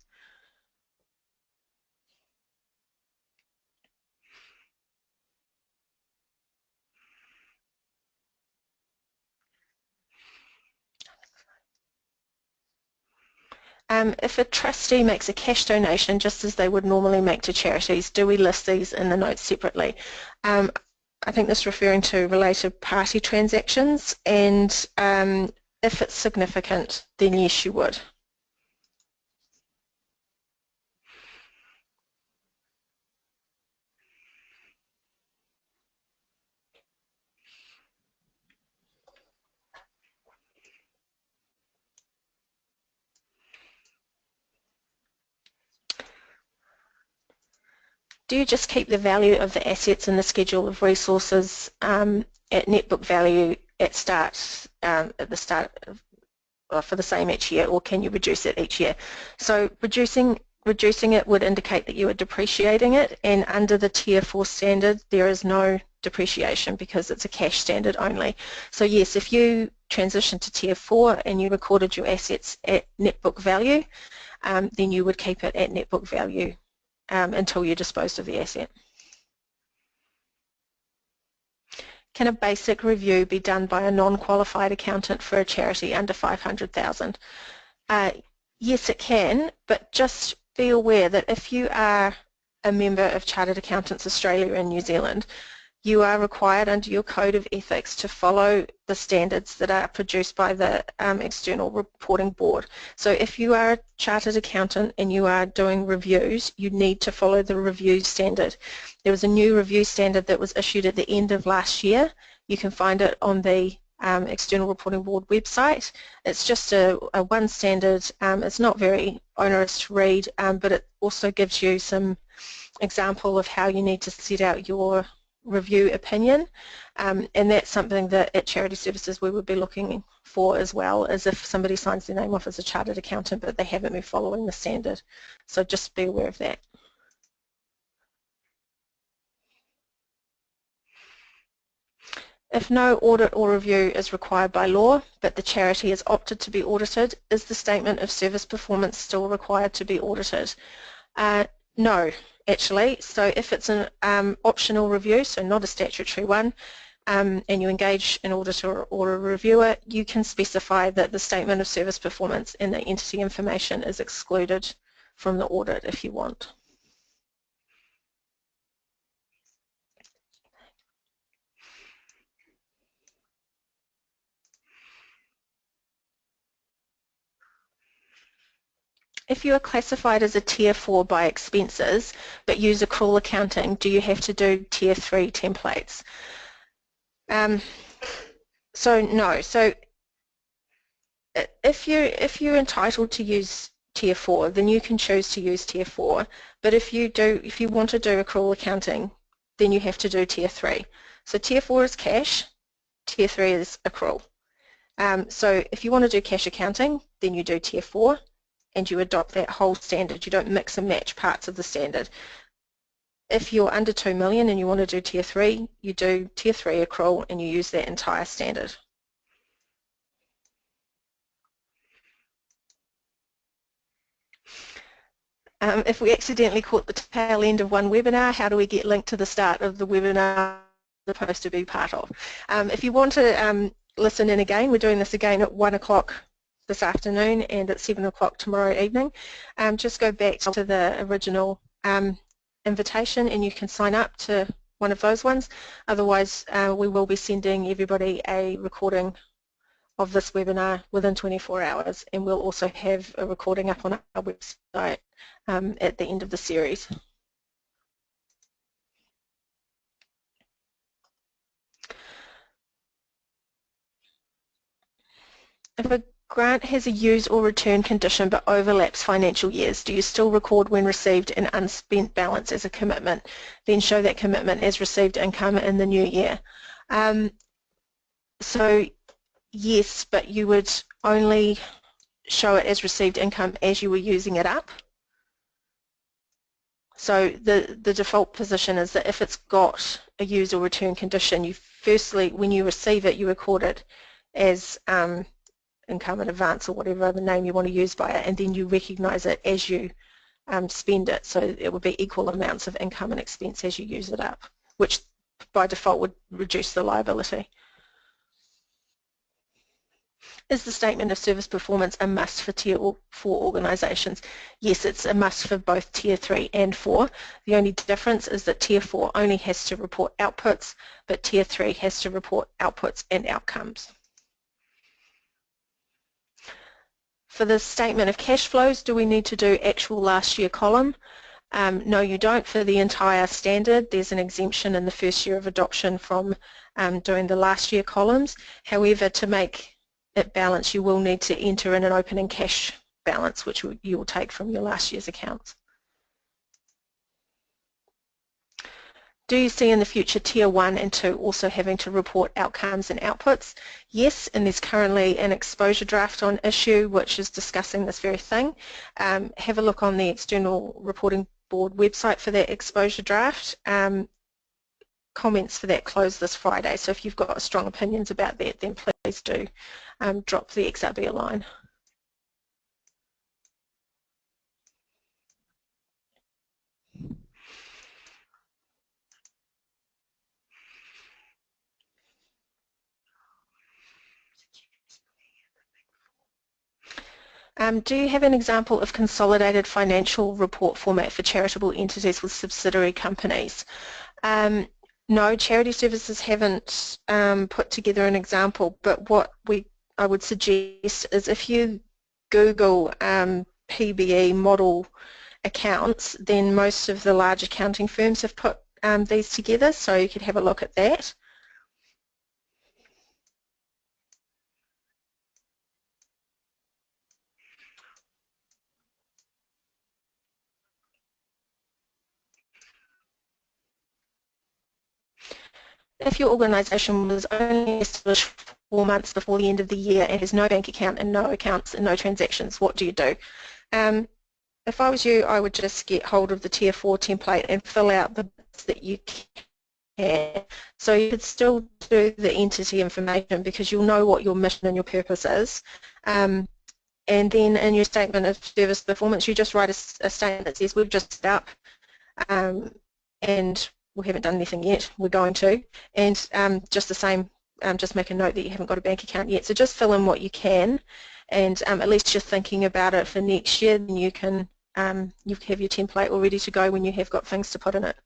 If a trustee makes a cash donation just as they would normally make to charities, do we list these in the notes separately? I think this is referring to related party transactions, and if it's significant, then yes, you would. Do you just keep the value of the assets in the schedule of resources at net book value at the start for the same each year, or can you reduce it each year? So reducing it would indicate that you are depreciating it, and under the Tier 4 standard there is no depreciation because it's a cash standard only. So yes, if you transition to Tier 4 and you recorded your assets at net book value, then you would keep it at net book value until you disposed of the asset. Can a basic review be done by a non-qualified accountant for a charity under 500,000? Yes, it can, but just be aware that if you are a member of Chartered Accountants Australia and New Zealand, you are required under your Code of Ethics to follow the standards that are produced by the External Reporting Board. So if you are a Chartered Accountant and you are doing reviews, you need to follow the review standard. There was a new review standard that was issued at the end of last year. You can find it on the External Reporting Board website. It's just a one standard. It's not very onerous to read, but it also gives you some example of how you need to set out your review opinion, and that's something that at Charity Services we would be looking for as well, as if somebody signs their name off as a chartered accountant but they haven't been following the standard. So just be aware of that. If no audit or review is required by law but the charity is opted to be audited, is the statement of service performance still required to be audited? No, actually. So if it's an optional review, so not a statutory one, and you engage an auditor or a reviewer, you can specify that the statement of service performance and the entity information is excluded from the audit if you want. If you are classified as a Tier 4 by expenses but use accrual accounting, do you have to do Tier 3 templates? So no. So if you're entitled to use Tier 4, then you can choose to use Tier 4. But if you want to do accrual accounting, then you have to do Tier 3. So Tier 4 is cash, Tier 3 is accrual. So if you want to do cash accounting, then you do Tier 4. And you adopt that whole standard. You don't mix and match parts of the standard. If you're under 2 million and you want to do Tier 3, you do Tier 3 accrual and you use that entire standard. If we accidentally caught the tail end of one webinar, how do we get linked to the start of the webinar we're supposed to be part of? If you want to listen in again, we're doing this again at 1 o'clock this afternoon and at 7 o'clock tomorrow evening. Just go back to the original invitation and you can sign up to one of those ones. Otherwise, we will be sending everybody a recording of this webinar within 24 hours, and we'll also have a recording up on our website at the end of the series. If a grant has a use or return condition but overlaps financial years, do you still record when received an unspent balance as a commitment, then show that commitment as received income in the new year? So yes, but you would only show it as received income as you were using it up. So the default position is that if it's got a use or return condition, you firstly, when you receive it, you record it as income in advance or whatever other name you want to use by it, and then you recognise it as you spend it. So it would be equal amounts of income and expense as you use it up, which by default would reduce the liability. Is the statement of service performance a must for Tier 4 organisations? Yes, it's a must for both Tier 3 and 4. The only difference is that Tier 4 only has to report outputs, but Tier 3 has to report outputs and outcomes. For the statement of cash flows, do we need to do actual last year column? No, you don't. For the entire standard, there's an exemption in the first year of adoption from doing the last year columns. However, to make it balance, you will need to enter in an opening cash balance, which you will take from your last year's accounts. Do you see in the future Tier 1 and 2 also having to report outcomes and outputs? Yes, and there's currently an exposure draft on issue which is discussing this very thing. Have a look on the External Reporting Board website for that exposure draft. Comments for that close this Friday, so if you've got strong opinions about that, then please do drop the XRB a line. Do you have an example of consolidated financial report format for charitable entities with subsidiary companies? No, Charity Services haven't put together an example, but what I would suggest is if you Google PBE model accounts, then most of the large accounting firms have put these together, so you could have a look at that. If your organisation was only established 4 months before the end of the year and has no bank account and no accounts and no transactions, what do you do? If I was you, I would just get hold of the Tier 4 template and fill out the bits that you can. So you could still do the entity information because you'll know what your mission and your purpose is. And then in your statement of service performance, you just write a statement that says we've just set up and we haven't done anything yet, we're going to, and just the same, just make a note that you haven't got a bank account yet. So just fill in what you can, and at least you're thinking about it for next year, then you can you have your template all ready to go when you have got things to put in it.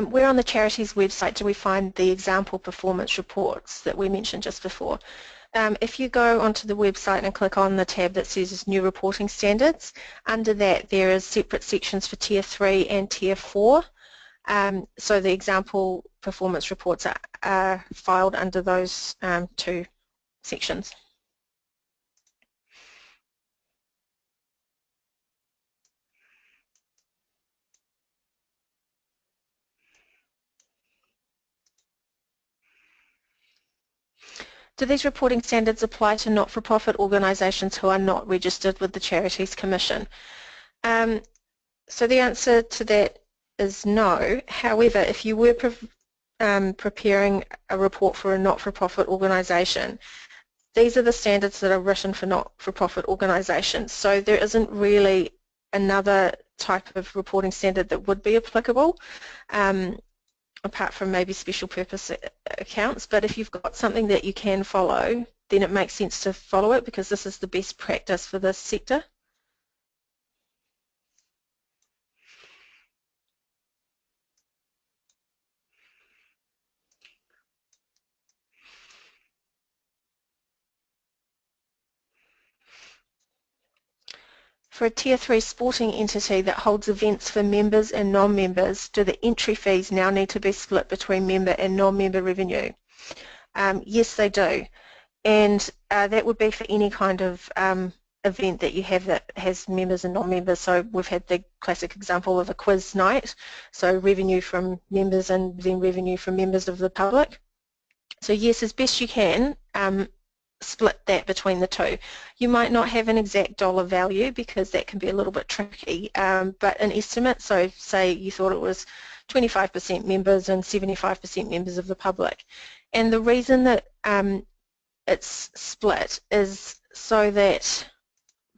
Where on the Charities website do we find the example performance reports that we mentioned just before? If you go onto the website and click on the tab that says New Reporting Standards, under that there is separate sections for Tier 3 and Tier 4. So the example performance reports are filed under those two sections. Do these reporting standards apply to not-for-profit organisations who are not registered with the Charities Commission? So the answer to that is no. However, if you were preparing a report for a not-for-profit organisation, these are the standards that are written for not-for-profit organisations. So there isn't really another type of reporting standard that would be applicable, apart from maybe special purpose accounts. But if you've got something that you can follow, then it makes sense to follow it because this is the best practice for this sector. For a Tier 3 sporting entity that holds events for members and non-members, do the entry fees now need to be split between member and non-member revenue? Yes, they do. And that would be for any kind of event that you have that has members and non-members. So we've had the classic example of a quiz night, so revenue from members and then revenue from members of the public. So yes, as best you can, split that between the two. You might not have an exact dollar value because that can be a little bit tricky, but an estimate, so say you thought it was 25% members and 75% members of the public. And the reason that it's split is so that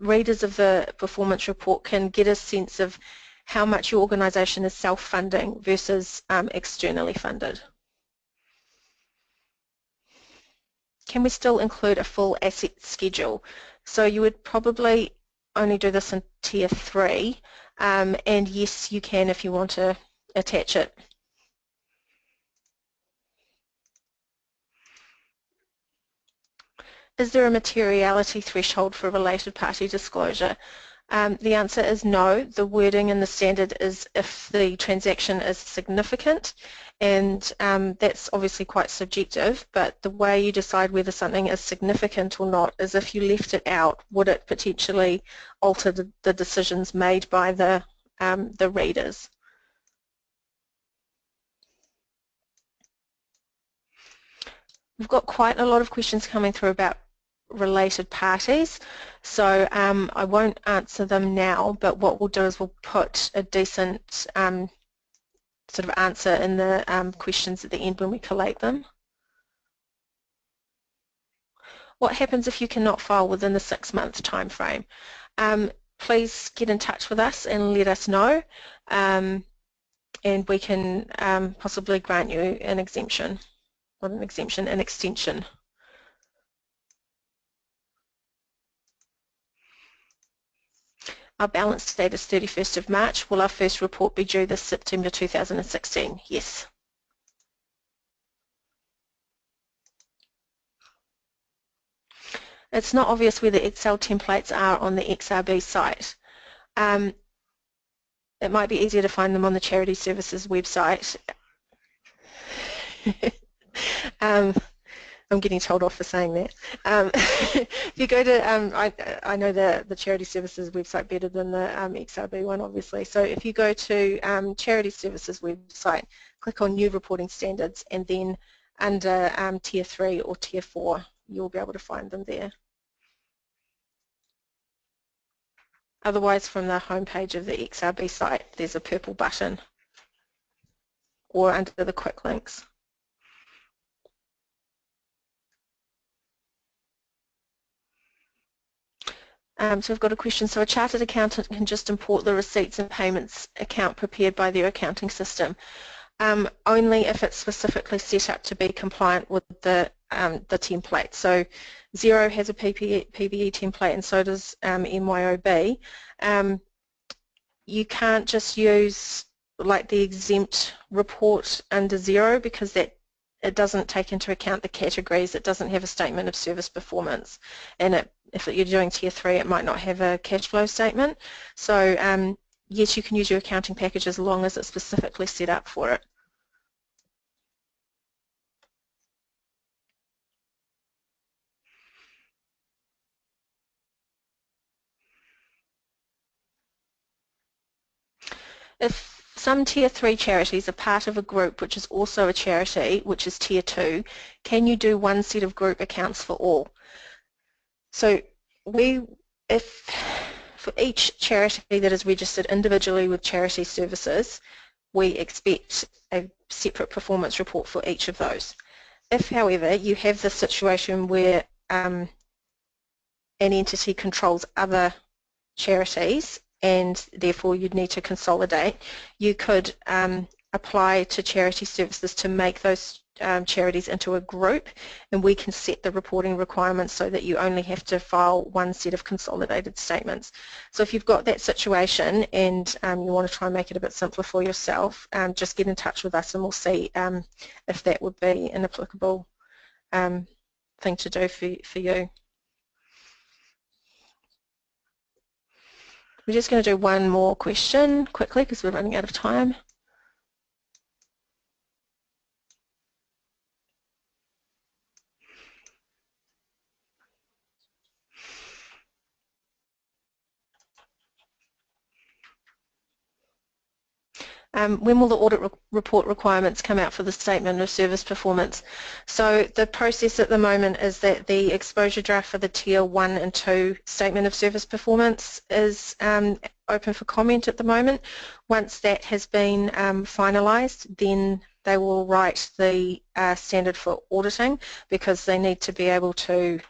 readers of the performance report can get a sense of how much your organisation is self-funding versus externally funded. Can we still include a full asset schedule? So you would probably only do this in Tier 3, and yes, you can if you want to attach it. Is there a materiality threshold for related party disclosure? The answer is no. The wording in the standard is if the transaction is significant, and that's obviously quite subjective, but the way you decide whether something is significant or not is if you left it out, would it potentially alter the decisions made by the readers? We've got quite a lot of questions coming through about related parties, so I won't answer them now, but what we'll do is we'll put a decent sort of answer in the questions at the end when we collate them. What happens if you cannot file within the 6-month time frame? Please get in touch with us and let us know, and we can possibly grant you an exemption, not an exemption, an extension. Our balance date is 31st of March. Will our first report be due this September 2016? Yes. It's not obvious where the Excel templates are on the XRB site. It might be easier to find them on the Charity Services website. I'm getting told off for saying that. If you go to, I know the Charity Services website better than the XRB one, obviously. So if you go to Charity Services website, click on New Reporting Standards, and then under Tier 3 or Tier 4, you'll be able to find them there. Otherwise, from the homepage of the XRB site, there's a purple button, or under the quick links. So we've got a question. So a chartered accountant can just import the receipts and payments account prepared by their accounting system, only if it's specifically set up to be compliant with the template. So Xero has a PBE template, and so does MYOB. You can't just use like the exempt report under Xero because it doesn't take into account the categories. It doesn't have a statement of service performance, and if you're doing Tier 3, it might not have a cash flow statement. So yes, you can use your accounting package as long as it's specifically set up for it. If some Tier 3 charities are part of a group which is also a charity, which is Tier 2, can you do one set of group accounts for all? So if For each charity that is registered individually with Charity Services, we expect a separate performance report for each of those. If, however, you have the situation where an entity controls other charities and therefore you'd need to consolidate, you could apply to Charity Services to make those charities into a group, and we can set the reporting requirements so that you only have to file one set of consolidated statements. So if you've got that situation and you want to try and make it a bit simpler for yourself, just get in touch with us and we'll see if that would be an applicable thing to do for you. We're just going to do one more question quickly because we're running out of time. When will the audit report requirements come out for the statement of service performance? So the process at the moment is that the exposure draft for the Tier 1 and 2 statement of service performance is open for comment at the moment. Once that has been finalised, then they will write the standard for auditing, because they need to be able to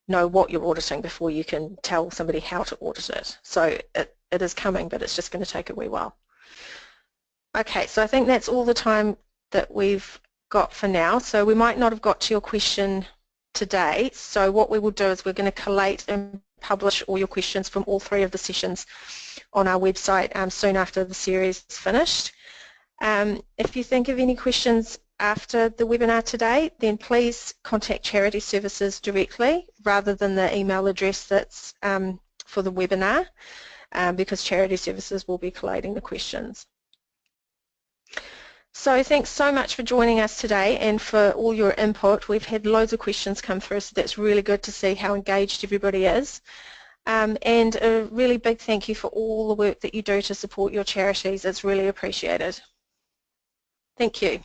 know what you're auditing before you can tell somebody how to audit it. So it is coming, but it's just going to take a wee while. Okay, so I think that's all the time that we've got for now. So we might not have got to your question today. So what we will do is we're going to collate and publish all your questions from all 3 of the sessions on our website soon after the series is finished. If you think of any questions after the webinar today, then please contact Charity Services directly rather than the email address that's for the webinar, because Charity Services will be collating the questions. So thanks so much for joining us today and for all your input. We've had loads of questions come through, so that's really good to see how engaged everybody is. And a really big thank you for all the work that you do to support your charities. It's really appreciated. Thank you.